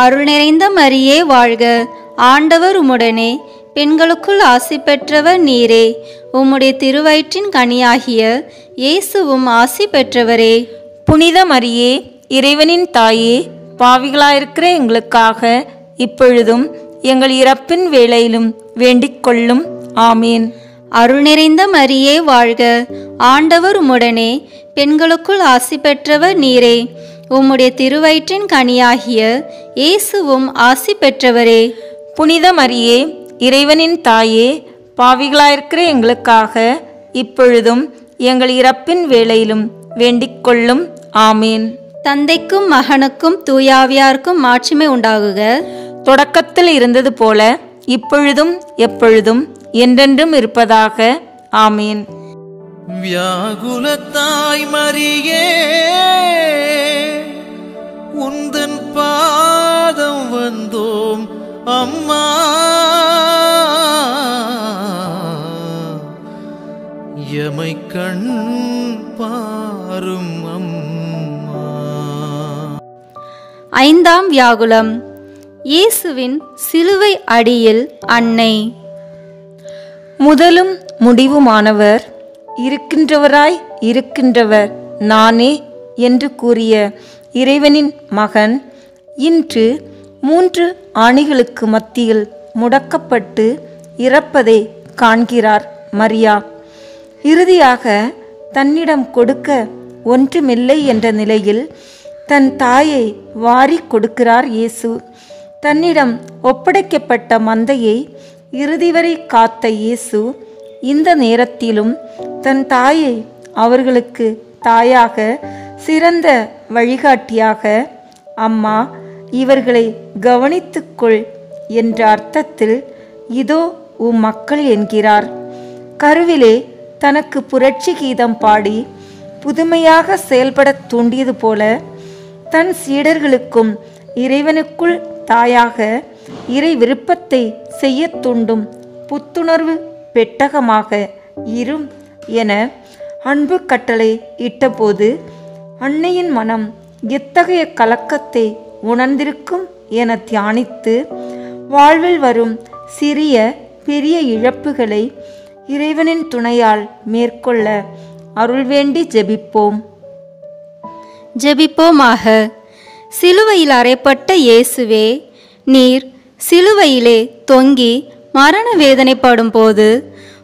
அருள் நிறைந்த மரியே வாழ்க. ஆண்டவர் உம்முடனே, பெண்களுக்குள் ஆசி பெற்றவர் நீரே. உம்முடைய திருவயிற்றின் கனியாகிய இயேசுவும் ஆசி பெற்றவரே.
புனித மரியே, இறைவனின் தாயே, பாவிகளாயிருக்கிற எங்களுக்காக இப்பொழுதும் எங்கள் இறப்பின் வேளையிலும் வேண்டிக் கொள்ளும். ஆமேன்.
அருள் நிறைந்த மரியே வாழ்க. ஆண்டவர் உம்முடனே, பெண்களுக்குள் ஆசி பெற்றவர் நீரே. உம்முடைய திருவயிற்றின் கனியாகிய இயேசுவும் ஆசி பெற்றவரே.
புனித மரியே, இறைவனின் தாயே, பாவிகளாயிருக்கிற எங்களுக்காக இப்பொழுதும் எங்கள் இறப்பின் வேளையிலும் வேண்டிக் கொள்ளும். ஆமேன்.
தந்தைக்கும் மகனுக்கும் தூயாவியாருக்கும் மாட்சிமை உண்டாகுக.
தொடக்கத்தில் இருந்தது போல இப்பொழுதும் எப்பொழுதும் என்றென்றும் இருப்பதாக. ஆமேன்.
வியாகுலத்தாய் மரியே, உந்தன் பாதம் வந்தோம் அம்மா. எமை கண் பாரும் அம்மா.
ஐந்தாம் வியாகுலம். இயேசுவின் சிலுவை அடியில் அன்னை.
முதலும் முடிவுமானவர், இருக்கின்றவராய் இருக்கின்றவர் நானே என்று கூறிய இறைவனின் மகன் இன்று 3 ஆணிகளுக்கு மத்தியில் முடக்கப்பட்டு இறப்பதை காண்கிறார் மரியா. இறுதியாக தன்னிடம் கொடுக்க ஒன்றுமில்லை என்ற நிலையில் தன் தாயை வாரி கொடுக்கிறார் இயேசு. தன்னிடம் ஒப்படைக்கப்பட்ட மந்தையை இறுதி வரை காத்த இயேசு இந்த நேரத்திலும் தன் தாயை அவர்களுக்கு தாயாக, சிறந்த வழிகாட்டியாக, அம்மா இவர்களை கவனித்துக்கொள் என்ற அர்த்தத்தில் இதோ உம் மக்கள் என்கிறார். கருவிலே தனக்கு புரட்சி கீதம் பாடி புதுமையாக செயல்படத் தூண்டியது போல தன் சீடர்களுக்கும் இறைவனுக்குள் தாயாக இறை விருப்பத்தை செய்ய தூண்டும் புத்துணர்வு பெட்டகமாக இரும் என அன்பு கட்டளை இட்டபோது அன்னையின் மனம் எத்தகைய கலக்கத்தை உணர்ந்திருக்கும் என தியானித்து வாழ்வில் வரும் சிறிய பெரிய இழப்புகளை இறைவனின் துணையால் மேற்கொள்ள அருள் வேண்டி ஜெபிப்போம்.
ஜெபிப்போமாக. சிலுவையில் அறையப்பட்ட இயேசுவே, நீர் சிலுவையிலே தொங்கி மரண வேதனைப்படும் போது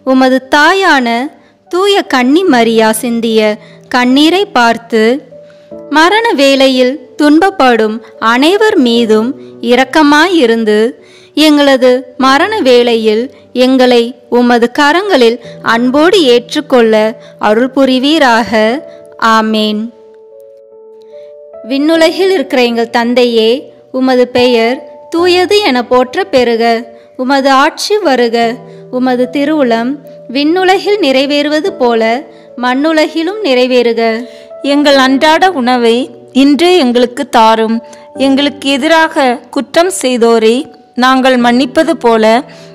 உமது தாயான தூய கன்னி மரியா சிந்திய கண்ணீரை பார்த்து மரண வேளையில் துன்பப்படும் அனைவர் மீதும் இரக்கமாயிருந்து எங்களது மரண வேளையில் எங்களை உமது கரங்களில் அன்போடு ஏற்றுக்கொள்ள அருள் புரிவீராக. ஆமேன். விண்ணுலகில் இருக்கிற எங்கள் தந்தையே, உமது பெயர் தூயது என போற்ற பெறுக. உமது ஆட்சி வருக. உமது திருவுளம் விண்ணுலகில் நிறைவேறுவது போல மண்ணுலகிலும் நிறைவேறுக.
எங்கள் அன்றாட உணவை இன்று எங்களுக்கு தாரும். எங்களுக்கு எதிராக குற்றம் செய்தோரை நாங்கள் மன்னிப்பது போல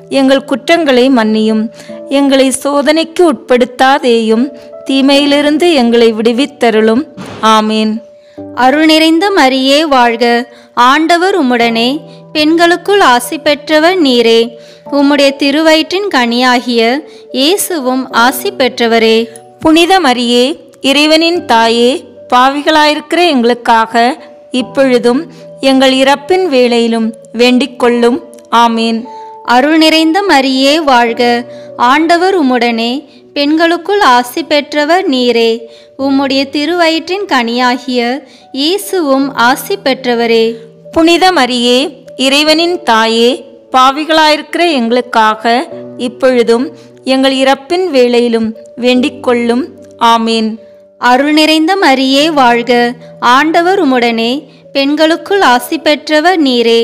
எங்கள் குற்றங்களை மன்னியும். எங்களை சோதனைக்கு உட்படுத்தாதேயும், தீமையிலிருந்து எங்களை விடுவித்தருளும். ஆமேன்.
அருள் நிறைந்த மரியே வாழ்க. ஆண்டவர் உம்முடனே, பெண்களுக்குள் ஆசி பெற்றவர் நீரே. உம்முடைய திருவயிற்றின் கனியாகிய இயேசுவும் ஆசி பெற்றவரே.
புனித மரியே, இறைவனின் தாயே, பாவிகளாயிருக்கிற எங்களுக்காக இப்பொழுதும் எங்கள் இறப்பின் வேளையிலும் வேண்டிக் கொள்ளும். ஆமேன்.
அருள் நிறைந்த மரியே வாழ்க. ஆண்டவர் உம்முடனே, பெண்களுக்குள் ஆசி பெற்றவர் நீரே. உம்முடைய திருவயிற்றின் கனியாகிய இயேசுவும் ஆசி பெற்றவரே.
புனித மரியே, இறைவனின் தாயே, பாவிகளாயிருக்கிற எங்களுக்காக இப்பொழுதும் எங்கள் இறப்பின் வேளையிலும் வேண்டிக் கொள்ளும். ஆமேன்.
அருள் நிறைந்த மரியே வாழ்க. ஆண்டவர் உம்முடனே, பெண்களுக்குள் ஆசி பெற்றவர் நீரே.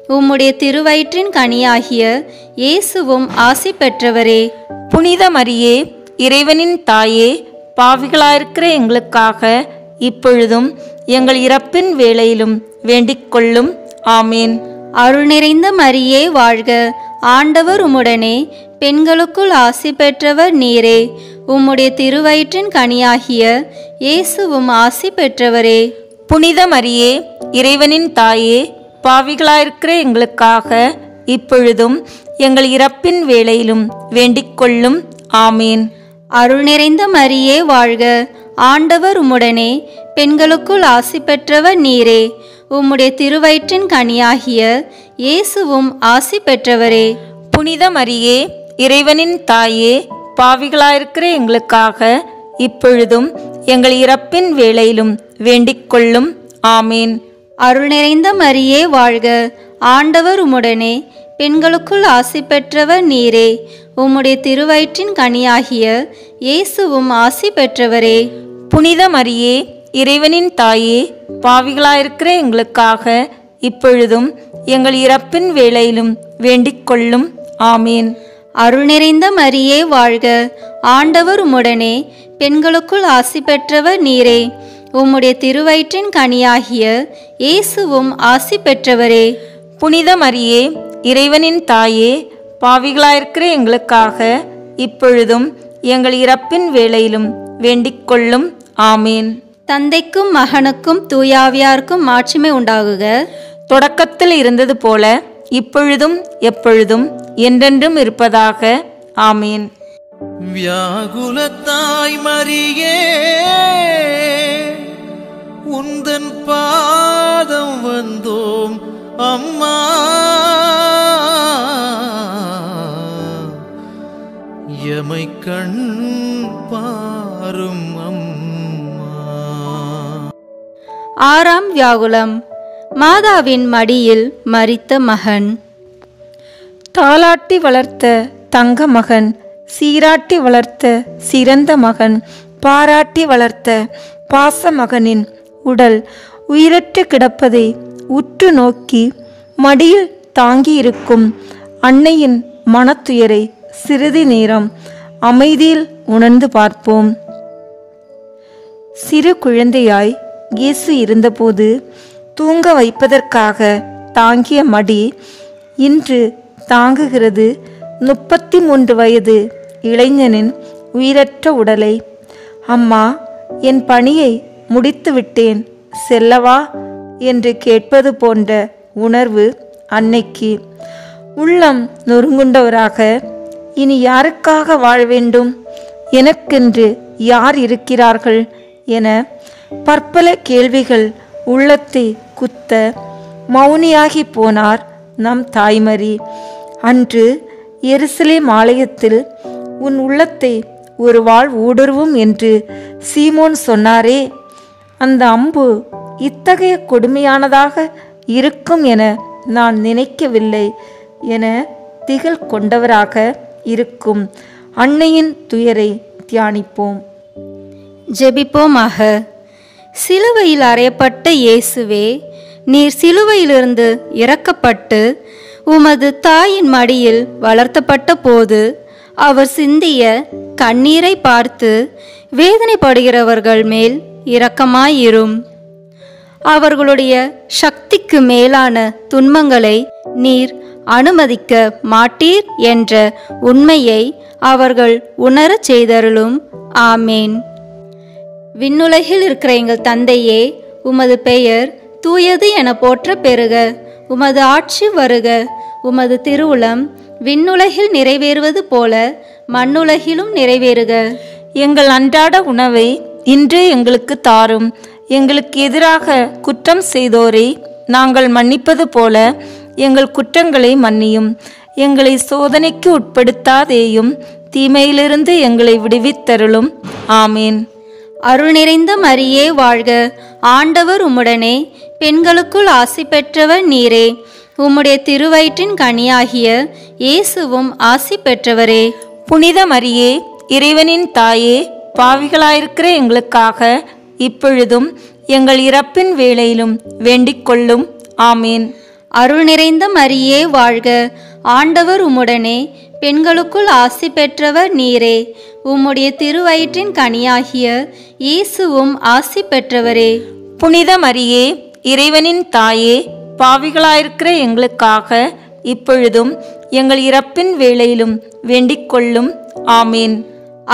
உம்முடைய திருவயிற்றின் கனியாகிய இயேசுவும் ஆசி பெற்றவரே.
புனித மரியே, இறைவனின் தாயே, பாவிகளாயிருக்கிற எங்களுக்காக இப்பொழுதும் எங்கள் இறப்பின் வேளையிலும் வேண்டிக் கொள்ளும். ஆமேன்.
அருள் நிறைந்த மரியே வாழ்க. ஆண்டவர் உம்முடனே, பெண்களுக்குள் ஆசி பெற்றவர் நீரே. உம்முடைய திருவயிற்றின் கனியாகிய இயேசுவும் ஆசி பெற்றவரே.
புனித மரியே, இறைவனின் தாயே, பாவிகளாயிருக்கிற எங்களுக்காக இப்பொழுதும் எங்கள் இறப்பின் வேளையிலும் வேண்டிக் கொள்ளும். ஆமேன்.
அருள் நிறைந்த மரியே வாழ்க. ஆண்டவர் உம்முடனே, பெண்களுக்குள் ஆசி பெற்றவர் நீரே. உம்முடைய திருவயிற்றின் கனியாகிய இயேசுவும் ஆசி பெற்றவரே.
புனித மரியே, இறைவனின் தாயே, பாவிகளாயிருக்கிற எங்களுக்காக இப்பொழுதும் எங்கள் இறப்பின் வேளையிலும் வேண்டிக் கொள்ளும். ஆமேன்.
அருள் நிறைந்த மரியே வாழ்க. ஆண்டவர் உம்முடனே, பெண்களுக்குள் ஆசி பெற்றவர் நீரே. உம்முடைய திருவயிற்றின் கனியாகிய இயேசுவும் ஆசி பெற்றவரே.
புனித மரியே, இறைவனின் தாயே, பாவிகளாயிருக்கிற எங்களுக்காக இப்பொழுதும் எங்கள் இறப்பின் வேளையிலும் வேண்டிக் கொள்ளும். ஆமேன்.
அருள் நிறைந்த மரியே வாழ்க. ஆண்டவர் உம்முடனே, பெண்களுக்குள் ஆசி பெற்றவர் நீரே. உம்முடைய திருவயிற்றின் கனியாகிய இயேசுவும் ஆசி பெற்றவரே.
புனித மரியே, இறைவனின் தாயே, பாவிகளாயிருக்கிற எங்களுக்காக இப்பொழுதும் எங்கள் இறப்பின் வேளையிலும் வேண்டிக் கொள்ளும். ஆமேன்.
தந்தைக்கும் மகனுக்கும் தூயாவியாருக்கும் மாட்சிமை உண்டாகுக.
தொடக்கத்தில் இருந்தது போல இப்பொழுதும் எப்பொழுதும் என்றென்றும் இருப்பதாக. ஆமேன்.
வியாகுலத்தாய் மரியே, உந்தன் பாதம் வந்தோம் அம்மா. எமை கண் பாரும் அம்மா.
ஆறாம் வியாகுலம். மாதாவின் மடியில் மரித்த மகன்.
தாலாட்டி வளர்த்த தங்க மகன், சீராட்டி வளர்த்த சிறந்த மகன், பாராட்டி வளர்த்த பாச மகனின் உடல் உயிரற்று கிடப்பதை உற்று நோக்கி மடியில் தாங்கியிருக்கும் அன்னையின் மனத்துயரை சிறிது நேரம் அமைதியில் உணர்ந்து பார்ப்போம். சிறு குழந்தையாய் இயேசு இருந்தபோது தூங்க வைப்பதற்காக தாங்கிய மடி இன்று தாங்குகிறது 33 வயது இளைஞனின் உயிரற்ற உடலை. அம்மா, என் பணியை முடித்து விட்டேன், செல்லவா என்று கேட்பது போன்ற உணர்வு அன்னைக்கு. உள்ளம் நொறுங்குண்டவராக, இனி யாருக்காக வாழ வேண்டும், எனக்கென்று யார் இருக்கிறார்கள் என பற்பல கேள்விகள் உள்ளத்தை குத்த மௌனியாகி போனார் நம் தாய்மரி. அன்று எருசலேம் ஆலயத்தில் உன் உள்ளத்தை ஒரு வாள் ஊடுருவும் என்று சீமோன் சொன்னாரே, அந்த அம்பு இத்தகைய கொடுமையானதாக இருக்கும் என நான் நினைக்கவில்லை என திகில் கொண்டவராக இருக்கும் அன்னையின் துயரை தியானிப்போம்.
ஜெபிப்போமாக. சிலுவையில் அறையப்பட்ட இயேசுவே, நீர் சிலுவையிலிருந்து இறக்கப்பட்டு உமது தாயின் மடியில் வளர்த்தப்பட்ட போது அவர் சிந்திய கண்ணீரை பார்த்து வேதனைப்படுகிறவர்கள் மேல் இரக்கமாயிரும். அவர்களுடைய சக்திக்கு மேலான துன்பங்களை நீர் அனுமதிக்க மாட்டீர் என்ற உண்மையை அவர்கள் உணரச் செய்தருளும். ஆமேன். விண்ணுலகில் இருக்கிற எங்கள் தந்தையே, உமது பெயர் தூயது என போற்ற பெறுக. உமது ஆட்சி வருக. உமது திருவுளம் விண்ணுலகில் நிறைவேறுவது போல மண்ணுலகிலும் நிறைவேறுக.
எங்கள் அன்றாட உணவை இன்று எங்களுக்கு தாரும். எங்களுக்கு எதிராக குற்றம் செய்தோரை நாங்கள் மன்னிப்பது போல எங்கள் குற்றங்களை மன்னியும். எங்களை சோதனைக்கு உட்படுத்தாதேயும், தீமையிலிருந்து எங்களை விடுவித்தருளும். ஆமேன்.
அருள் நிறைந்த மரியே வாழ்க. ஆண்டவர் உம்முடனே, பெண்களுக்குள் ஆசி பெற்றவர் நீரே. உம்முடைய திருவயிற்றின் கனியாகிய இயேசுவும் ஆசி பெற்றவரே.
புனித மரியே, இறைவனின் தாயே, பாவிகளாயிருக்கிற எங்களுக்காக இப்பொழுதும் எங்கள் இறப்பின் வேளையிலும் வேண்டிக் கொள்ளும். ஆமேன்.
அருள் நிறைந்த மரியே வாழ்க. ஆண்டவர் உம்முடனே, பெண்களுக்குள் ஆசி பெற்றவர் நீரே. உம்முடைய திருவயிற்றின் கனியாகிய இயேசுவும் ஆசி பெற்றவரே.
புனித மரியே, இறைவனின் தாயே, பாவிகளாயிருக்கிற எங்களுக்காக இப்பொழுதும் எங்கள் இறப்பின் வேளையிலும் வேண்டிக் கொள்ளும். ஆமேன்.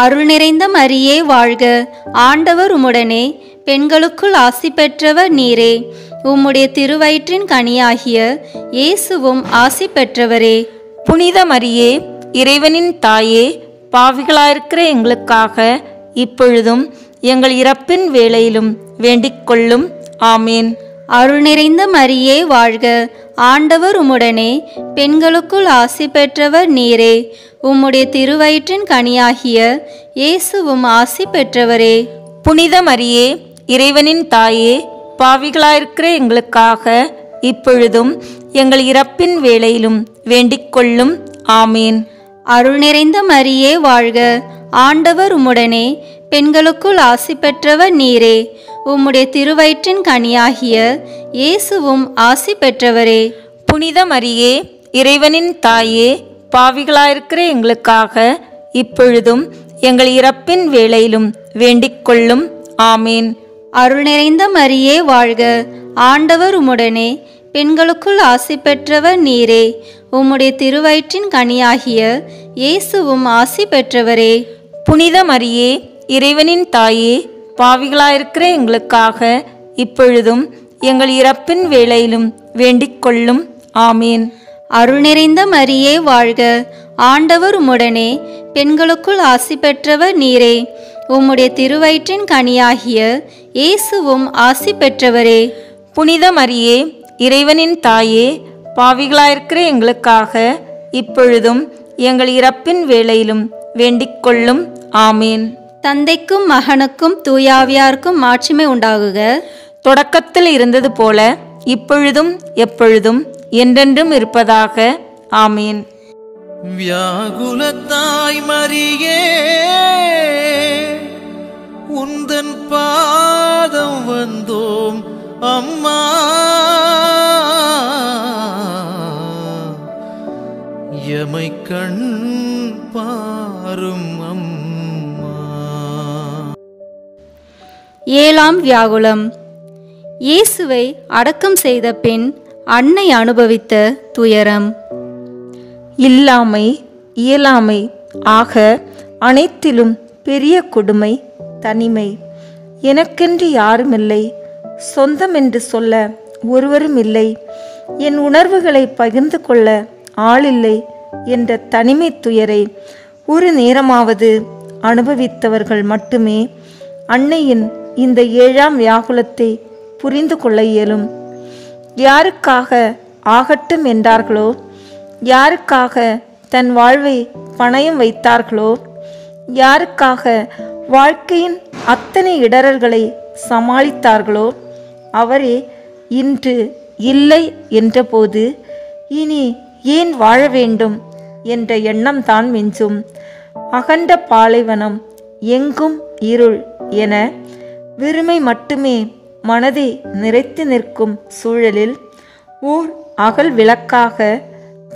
அருள் நிறைந்த மரியே வாழ்க. ஆண்டவர் உம்முடனே, பெண்களுக்குள் ஆசி பெற்றவர் நீரே. உம்முடைய திருவயிற்றின் கனியாகிய இயேசுவும் ஆசி பெற்றவரே.
புனித மரியே, இறைவனின் தாயே, பாவிகளாயிருக்கிற எங்களுக்காக இப்பொழுதும் எங்கள் இறப்பின் வேளையிலும் வேண்டிக் கொள்ளும். ஆமேன்.
அருள் நிறைந்த மரியே வாழ்க. ஆண்டவர் உம்முடனே, பெண்களுக்குள் ஆசி பெற்றவர் நீரே. உம்முடைய திருவயிற்றின் கனியாகிய இயேசுவும் ஆசி பெற்றவரே.
புனித மரியே, இறைவனின் தாயே, பாவிகளாயிருக்கிற எங்களுக்காக இப்பொழுதும் எங்கள் இறப்பின் வேளையிலும் வேண்டிக் கொள்ளும். ஆமேன்.
அருள் நிறைந்த மரியே வாழ்க. ஆண்டவர் உம்முடனே, பெண்களுக்குள் ஆசி பெற்றவர் நீரே. உம்முடைய திருவயிற்றின் கனியாகிய இயேசுவும் ஆசி பெற்றவரே.
புனித மரியே, இறைவனின் தாயே, பாவிகளாயிருக்கிற எங்களுக்காக இப்பொழுதும் எங்கள் இறப்பின் வேளையிலும் வேண்டிக் கொள்ளும். ஆமேன்.
அருள் நிறைந்த மரியே வாழ்க. ஆண்டவர் உம்முடனே, பெண்களுக்குள் ஆசி பெற்றவர் நீரே. உம்முடைய திருவயிற்றின் கனியாகிய இயேசுவும் ஆசி பெற்றவரே.
புனித மரியே, இறைவனின் தாயே, பாவிகளாயிருக்கிற எங்களுக்காக இப்பொழுதும் எங்கள் இறப்பின் வேளையிலும் வேண்டிக் கொள்ளும். ஆமேன்.
அருள் நிறைந்த மரியே வாழ்க. ஆண்டவர் உம்முடனே, பெண்களுக்குள் ஆசி பெற்றவர் நீரே. உம்முடைய திருவயிற்றின் கனியாகிய இயேசுவும் ஆசி பெற்றவரே.
புனித மரியே, இறைவனின் தாயே, பாவிகளாயிருக்கிற எங்களுக்காக இப்பொழுதும் எங்கள் இறப்பின் வேளையிலும் வேண்டிக் கொள்ளும். ஆமேன்.
தந்தைக்கும் மகனுக்கும் தூயாவியாருக்கும் மாட்சிமை உண்டாகுக.
தொடக்கத்தில் இருந்தது போல இப்பொழுதும் எப்பொழுதும் என்றென்றும் இருப்பதாக. ஆமேன்.
வியாகுலத்தாய் மரியே, உந்தன் பாதம் வந்தோம் அம்மா. எமை கண் பாரும் அம்மா.
ஏழாம் வியாகுலம். இயேசுவை அடக்கம் செய்த பின் அன்னை அனுபவித்த துயரம்.
இல்லாமை இயலாமை ஆக அனைத்திலும் பெரிய கொடுமை தனிமை. எனக்கென்று யாருமில்லை, சொந்தமென்று சொல்ல ஒருவரும் இல்லை, என் உணர்வுகளை பகிர்ந்து கொள்ள ஆளில்லை என்ற தனிமை துயரை ஒரு நேரமாவது அனுபவித்தவர்கள் மட்டுமே அன்னையின் இந்த ஏழாம் வியாகுலத்தை புரிந்து கொள்ள இயலும். யாருக்காக ஆகட்டும் என்றார்களோ, யாருக்காக தன் வாழ்வை பணயம் வைத்தார்களோ, யாருக்காக வாழ்க்கையின் அத்தனை இடரல்களை சமாளித்தார்களோ, அவரே இன்று இல்லை என்றபோது இனி ஏன் வாழ வேண்டும் என்ற எண்ணம்தான் மிஞ்சும். அகண்ட பாலைவனம், எங்கும் இருள் என வெறுமை மட்டுமே மனதை நிறைத்து நிற்கும் சூழலில் ஓர் அகல் விளக்காக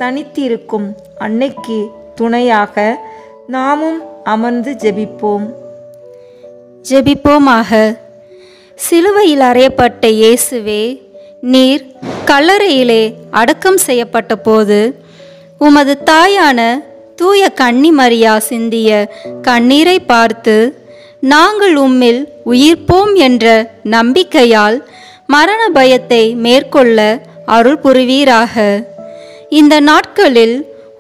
தனித்திருக்கும் அன்னைக்கு துணையாக நாமும் அமர்ந்து ஜெபிப்போம்.
ஜெபிப்போமாக. சிலுவையில் அறையப்பட்ட இயேசுவே, நீர் கல்லறையிலே அடக்கம் செய்யப்பட்ட போது உமது தாயான தூய கன்னி மரியா சிந்திய கண்ணீரை பார்த்து நாங்கள் உம்மில் உயிர்ப்போம் என்ற நம்பிக்கையால் மரண பயத்தை மேற்கொள்ள அருள் புரிவீராக. இந்த நாட்களில்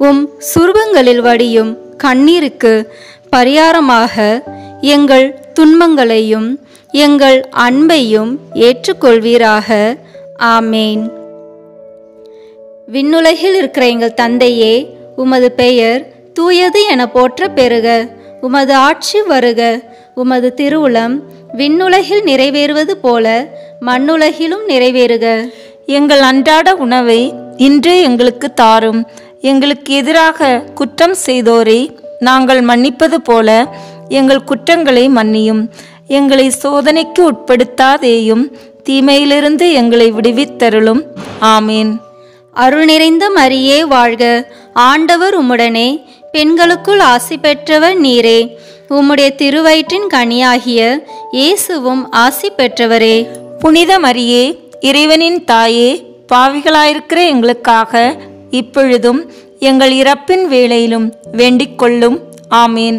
உம் சுருபங்களில் வடியும் கண்ணீருக்கு பரிகாரமாக எங்கள் துன்பங்களையும் எங்கள் அன்பையும் ஏற்றுக்கொள்வீராக. ஆமேன். விண்ணுலகில் இருக்கிற எங்கள் தந்தையே, உமது பெயர் தூயது என போற்ற பெறுக. உமது ஆட்சி வருக. உமது திருவுளம் விண்ணுலகில் நிறைவேறுவது போல மண்ணுலகிலும் நிறைவேறுக.
எங்கள் அன்றாட உணவை இன்று எங்களுக்கு தாரும். எங்களுக்கு எதிராக குற்றம் செய்தோரை நாங்கள் மன்னிப்பது போல எங்கள் குற்றங்களை மன்னியும். எங்களை சோதனைக்கு உட்படுத்தாதேயும், தீமையிலிருந்து எங்களை விடுவித்தருளும். ஆமேன்.
அருள் நிறைந்த மரியே வாழ்க. ஆண்டவர் உம்முடனே, பெண்களுக்குள் ஆசி பெற்றவர் நீரே. உம்முடைய திருவயிற்றின் கனியாகிய இயேசுவும் ஆசி பெற்றவரே.
புனித மரியே, இறைவனின் தாயே, பாவிகளாயிருக்கிற எங்களுக்காக இப்பொழுதும் எங்கள் இறப்பின் வேளையிலும் வேண்டிக் கொள்ளும். ஆமேன்.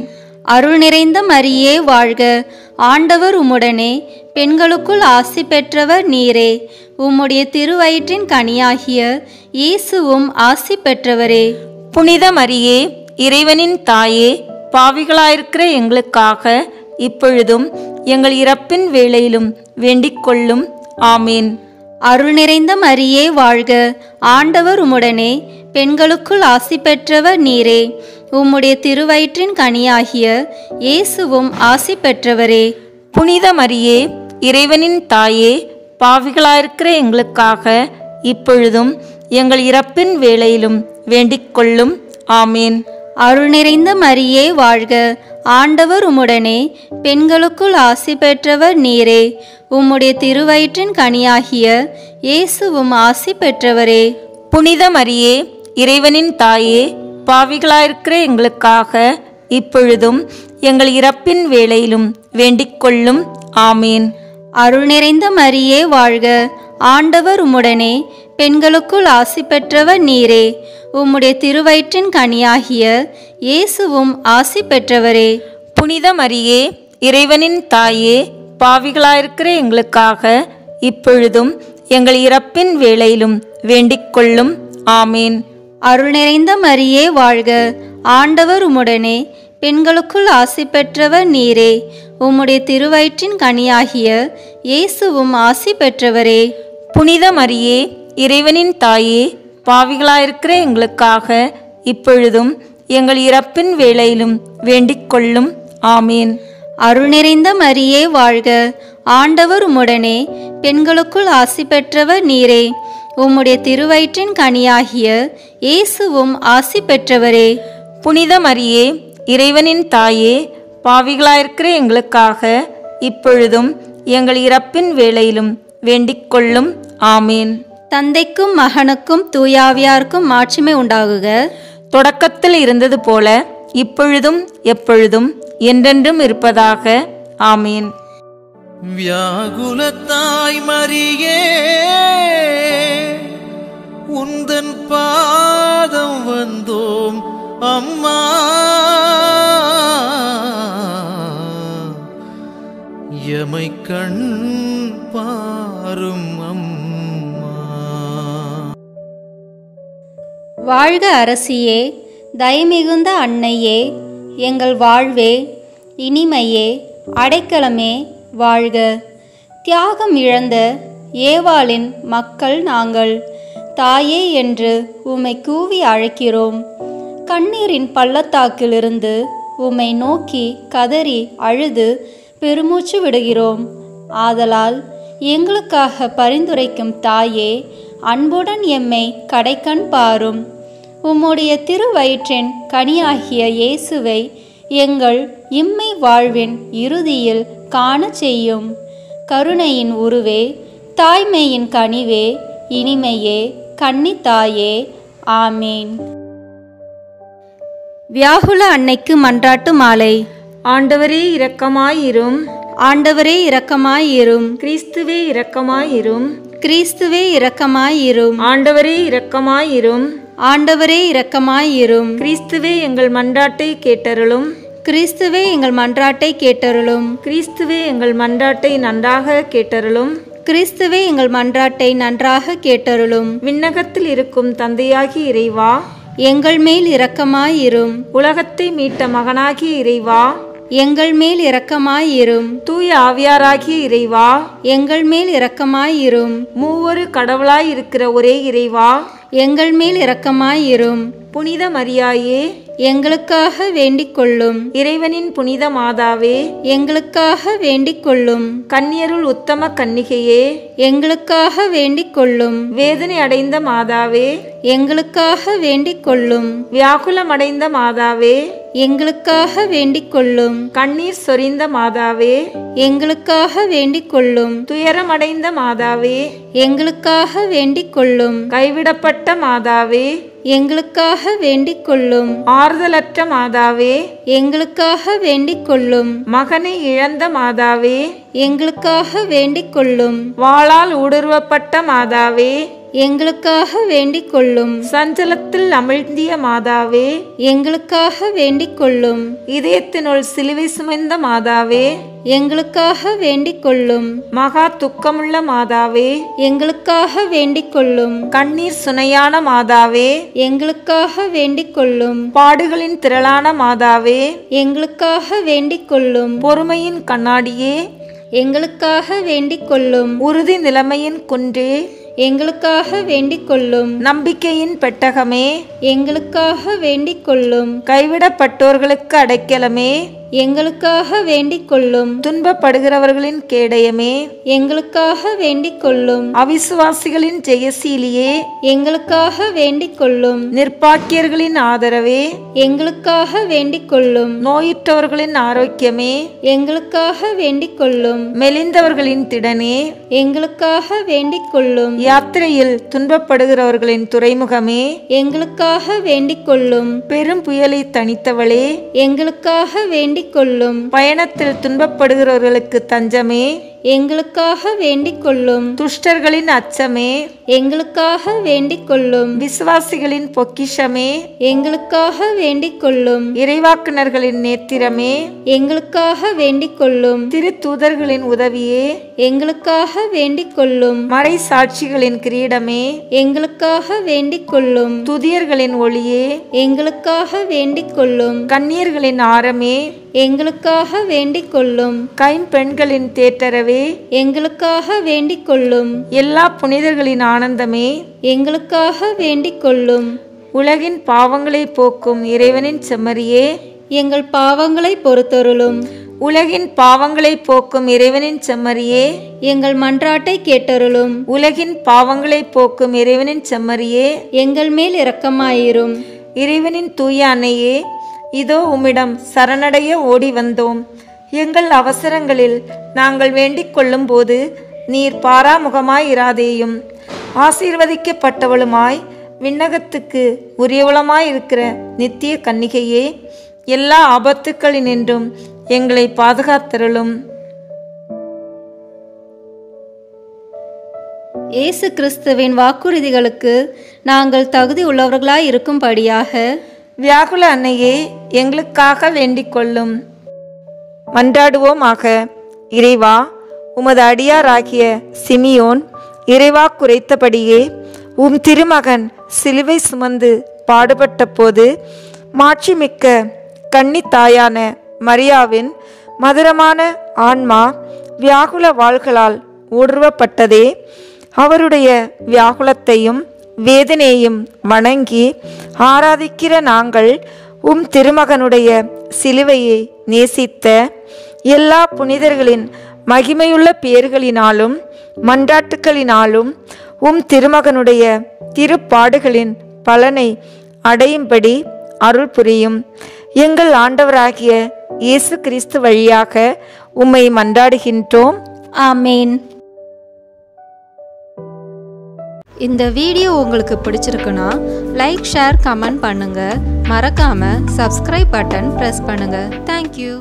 அருள் நிறைந்த மரியே வாழ்க. ஆண்டவர் உம்முடனே, பெண்களுக்குள் ஆசி பெற்றவர் நீரே. உம்முடைய திருவயிற்றின் கனியாகிய இயேசுவும் ஆசி பெற்றவரே.
புனித மரியே, இறைவனின் தாயே, பாவிகளாயிருக்கிற எங்களுக்காக இப்பொழுதும் எங்கள் இறப்பின் வேளையிலும் வேண்டிக் கொள்ளும். ஆமேன்.
அருள் நிறைந்த மரியே வாழ்க. ஆண்டவர் உம்முடனே, பெண்களுக்குள் ஆசி பெற்றவர் நீரே. உம்முடைய திருவயிற்றின் கனியாகிய இயேசுவும் ஆசி பெற்றவரே.
புனித மரியே, இறைவனின் தாயே, பாவிகளாயிருக்கிற எங்களுக்காக இப்பொழுதும் எங்கள் இறப்பின் வேளையிலும் வேண்டிக் கொள்ளும். ஆமேன்.
அருள் நிறைந்த மரியே வாழ்க. ஆண்டவர் உம்முடனே, பெண்களுக்குள் ஆசி பெற்றவர் நீரே. உம்முடைய திருவயிற்றின் கனியாகிய இயேசுவும் ஆசி பெற்றவரே.
புனித மரியே, இறைவனின் தாயே, பாவிகளாயிருக்கிற எங்களுக்காக இப்பொழுதும் எங்கள் இறப்பின் வேளையிலும் வேண்டிக் கொள்ளும். ஆமேன்.
அருள் நிறைந்த மரியே வாழ்க. ஆண்டவர் உம்முடனே, பெண்களுக்குள் ஆசி பெற்றவர் நீரே. உம்முடைய திருவயிற்றின் கனியாகிய இயேசுவும் ஆசி பெற்றவரே.
புனித மரியே, இறைவனின் தாயே, பாவிகளாயிருக்கிற எங்களுக்காக இப்பொழுதும் எங்கள் இறப்பின் வேளையிலும் வேண்டிக் கொள்ளும். ஆமேன்.
அருள் நிறைந்த மரியே வாழ்க. ஆண்டவர் உம்முடனே, பெண்களுக்குள் ஆசி பெற்றவர் நீரே. உம்முடைய திருவயிற்றின் கனியாகிய இயேசுவும் ஆசி பெற்றவரே.
புனித மரியே, இறைவனின் தாயே, பாவிகளாயிருக்கிற எங்களுக்காக இப்பொழுதும் எங்கள் இறப்பின் வேளையிலும் வேண்டிக் கொள்ளும். ஆமேன்.
அருள் நிறைந்த மரியே வாழ்க. ஆண்டவர் உம்முடனே, பெண்களுக்குள் ஆசி பெற்றவர் நீரே. உம்முடைய திருவயிற்றின் கனியாகிய இயேசுவும் ஆசி பெற்றவரே.
புனித மரியே, இறைவனின் தாயே, பாவிகளாயிருக்கிற எங்களுக்காக இப்பொழுதும் எங்கள் இறப்பின் வேளையிலும் வேண்டிக் கொள்ளும். ஆமேன்.
தந்தைக்கும் மகனுக்கும் தூயாவியாருக்கும் மாட்சிமை உண்டாகுக.
தொடக்கத்தில் இருந்தது போல இப்பொழுதும் எப்பொழுதும் என்றென்றும் இருப்பதாக. ஆமேன்.
வியாகுலத்தாய் மரியே, உந்தன் பாதம் வந்தோம் அம்மா. எமை கண் பாரும் அம்மா.
வாழ்க அரசியே, தயமிகுந்த அன்னையே, எங்கள் வாழ்வே, இனிமையே, அடைக்கலமே வாழ்க. தியாகம் இழந்த ஏவாளின் மக்கள் நாங்கள். தாயே என்று உம்மை கூவி அழைக்கிறோம். கண்ணீரின் பள்ளத்தாக்கிலிருந்து உம்மை நோக்கி கதறி அழுது பெருமூச்சு விடுகிறோம். ஆதலால் எங்களுக்காக பரிந்துரைக்கும் தாயே, அன்புடன் எம்மை கடைக்கண் பாரும். உம்முடைய திருவயிற்றின் கனியாகிய இயேசுவை எங்கள் இம்மை வாழ்வின் இறுதியில் காண செய்யும். கருணையின் உருவே, தாய்மையின் கனிவே, இனிமையே, கன்னித்தாயே. ஆமேன். வியாகுல அன்னைக்கு மன்றாட்டு மாலை.
ஆண்டவரே இரக்கமாயிரும்.
ஆண்டவரே இரக்கமாயிரும்.
கிறிஸ்துவே இரக்கமாயிரும்.
கிறிஸ்துவே இரக்கமாயிரும்.
ஆண்டவரே இரக்கமாயிரும்.
ஆண்டவரே இரக்கமாயிரும்.
கிறிஸ்துவே எங்கள் மன்றாட்டை கேட்டருளும்.
கிறிஸ்துவே எங்கள் மன்றாட்டை கேட்டருளும்.
கிறிஸ்துவே எங்கள் மன்றாட்டை நன்றாக கேட்டருளும்.
கிறிஸ்துவே எங்கள் மன்றாட்டை நன்றாக கேட்டருளும்.
விண்ணகத்தில் இருக்கும் தந்தையாகி இறைவா,
எங்கள் மேல் இரக்கமாயிரும்.
உலகத்தை மீட்ட மகனாகிய இறைவா,
எங்கள் மேல் இரக்கமாயிரும்.
தூய ஆவியாராகிய இறைவா,
எங்கள் மேல் இரக்கமாயிரும்.
மூவொரு கடவுளாய் இருக்கிற ஒரே இறைவா,
எங்கள் மேல் இரக்கமாயிரும்.
புனித மரியாயே,
எங்களுக்காக வேண்டிக் கொள்ளும்.
இறைவனின் புனித மாதாவே,
எங்களுக்காக வேண்டிக் கொள்ளும்.
கன்னியருள் உத்தம கன்னிகையே,
எங்களுக்காக வேண்டிக் கொள்ளும்.
வேதனை அடைந்த மாதாவே,
எங்களுக்காக வேண்டிக் கொள்ளும்.
வியாகுலமடைந்த மாதாவே,
எங்களுக்காக வேண்டிக் கொள்ளும்.
கண்ணீர் சொரிந்த மாதாவே,
எங்களுக்காக வேண்டிக் கொள்ளும்.
துயரமடைந்த மாதாவே,
எங்களுக்காக வேண்டிக் கொள்ளும்.
கைவிடப்பட்ட மாதாவே,
எங்களுக்காக வேண்டிக் கொள்ளும்.
ஆறுதலற்ற மாதாவே,
எங்களுக்காக வேண்டிக் கொள்ளும்.
மகனை இழந்த மாதாவே,
எங்களுக்காக வேண்டிக் கொள்ளும்.
வாளால் ஊடுருவப்பட்ட மாதாவே,
எங்களுக்காக வேண்டிக் கொள்ளும்.
சஞ்சலத்தில் அமிழ்ந்திய மாதாவே,
எங்களுக்காக வேண்டிக் கொள்ளும்.
இதயத்தினுள் சிலுவை சுமந்த மாதாவே,
எங்களுக்காக வேண்டிக் கொள்ளும்.
மகா துக்கமுள்ள மாதாவே,
எங்களுக்காக வேண்டிக் கொள்ளும்.
கண்ணீர் சுனையான மாதாவே,
எங்களுக்காக வேண்டிக் கொள்ளும்.
பாடுகளின் திரளான மாதாவே,
எங்களுக்காக வேண்டிக் கொள்ளும்.
பொறுமையின் கண்ணாடியே,
எங்களுக்காக வேண்டிக் கொள்ளும்.
உறுதி நிலைமையின் குன்றே,
எங்களுக்காக வேண்டிக் கொள்ளும்.
நம்பிக்கையின் பெட்டகமே,
எங்களுக்காக வேண்டிக் கொள்ளும்.
கைவிடப்பட்டோர்களுக்கு அடைக்கலமே,
எங்களுக்காக வேண்டிக் கொள்ளும்.
துன்பப்படுகிறவர்களின் கேடயமே,
எங்களுக்காக வேண்டிக் கொள்ளும்.
அவிசுவாசிகளின் ஜெயசீலியே,
எங்களுக்காக வேண்டிக் கொள்ளும்.
நிர்பாக்கியர்களின் ஆதரவே,
எங்களுக்காக வேண்டிக் கொள்ளும்.
நோயுற்றவர்களின் ஆரோக்கியமே,
எங்களுக்காக வேண்டிக் கொள்ளும்.
மெலிந்தவர்களின் திடனே,
எங்களுக்காக வேண்டிக் கொள்ளும்.
யாத்திரையில் துன்பப்படுகிறவர்களின் துறைமுகமே,
எங்களுக்காக வேண்டிக் கொள்ளும்.
பெரும் புயலை தணித்தவளே,
எங்களுக்காக வேண்டிக் கொள்ளும்.
பயணத்தில் துன்பப்படுகிறவர்களுக்கு தஞ்சமே,
எங்களுக்காக வேண்டிக் கொள்ளும்.
துஷ்டர்களின் அச்சமே,
எங்களுக்காக வேண்டிக் கொள்ளும்.
விசுவாசிகளின் பொக்கிஷமே,
எங்களுக்காக வேண்டிக் கொள்ளும்.
இறைவாக்குனர்களின் நேத்திரமே,
எங்களுக்காக வேண்டிக் கொள்ளும்.
திருத்தூதர்களின் உதவியே,
எங்களுக்காக வேண்டிக் கொள்ளும்.
மறை சாட்சிகளின் கிரீடமே,
எங்களுக்காக வேண்டிக் கொள்ளும்.
துதியர்களின் ஒளியே,
எங்களுக்காக வேண்டிக் கொள்ளும்.
கன்னியர்களின் ஆரமே,
எங்களுக்காக வேண்டிக் கொள்ளும்.
கைம்பெண்களின் தேற்றரவே,
எங்களுக்காக வேண்டிக் கொள்ளும்.
எல்லா புனிதர்களின் ஆனந்தமே,
எங்களுக்காக வேண்டிக் கொள்ளும்.
உலகின் பாவங்களை போக்கும் இறைவனின் செம்மறியே,
எங்கள் பாவங்களை பொறுத்தருளும்.
உலகின் பாவங்களை போக்கும் இறைவனின் செம்மறியே,
எங்கள் மன்றாட்டை கேட்டருளும்.
உலகின் பாவங்களை போக்கும் இறைவனின் செம்மறியே,
எங்கள் மேல் இரக்கமாயிரும்.
இறைவனின் தூய அன்னையே, இதோ உம்மிடம் சரணடைய ஓடி வந்தோம். எங்கள் அவசரங்களில் நாங்கள் வேண்டிக் கொள்ளும் போது நீர் பாராமுகமாயிராதேயும். ஆசீர்வதிக்கப்பட்டவளுமாய் விண்ணகத்துக்கு உரியவளமாயிருக்கிற நித்திய கன்னிகையே, எல்லா ஆபத்துக்களினின்றும் எங்களை பாதுகாத்தருளும்.
இயேசு கிறிஸ்துவின் வாக்குறுதிகளுக்கு நாங்கள் தகுதி உள்ளவர்களாய் இருக்கும்படியாக
வியாகுல அன்னையே, எங்களுக்காக வேண்டிக் கொள்ளும். மன்றாடுவோமாக. இறைவா, உமது அடியாராகிய சிமியோன் இறைவாக்குரைத்தபடியே திருமகன் சிலுவை சுமந்து பாடுபட்ட போது மாட்சிமிக்க கன்னித்தாயான மரியாவின் மதுரமான ஆன்மா வியாகுல வாள்களால் ஊடுருவப்பட்டதே. அவருடைய வியாகுலத்தையும் வேதனையையும் வணங்கி ஆராதிக்கிற நாங்கள் திருமகனுடைய சிலுவையை நேசித்த எல்லா புனிதர்களின் மகிமையுள்ள பெயர்களினாலும் மன்றாட்டுக்களினாலும் திருமகனுடைய திருப்பாடுகளின் பலனை அடையும்படி அருள் புரியும். எங்கள் ஆண்டவராகிய இயேசு கிறிஸ்து வழியாக உம்மை மன்றாடுகின்றோம்.
ஆமேன். இந்த வீடியோ உங்களுக்கு பிடிச்சிருக்குன்னா லைக், ஷேர், கமெண்ட் பண்ணுங்க. மறக்காம சப்ஸ்கிரைப் பட்டன் பிரஸ் பண்ணுங்க. தேங்க்யூ.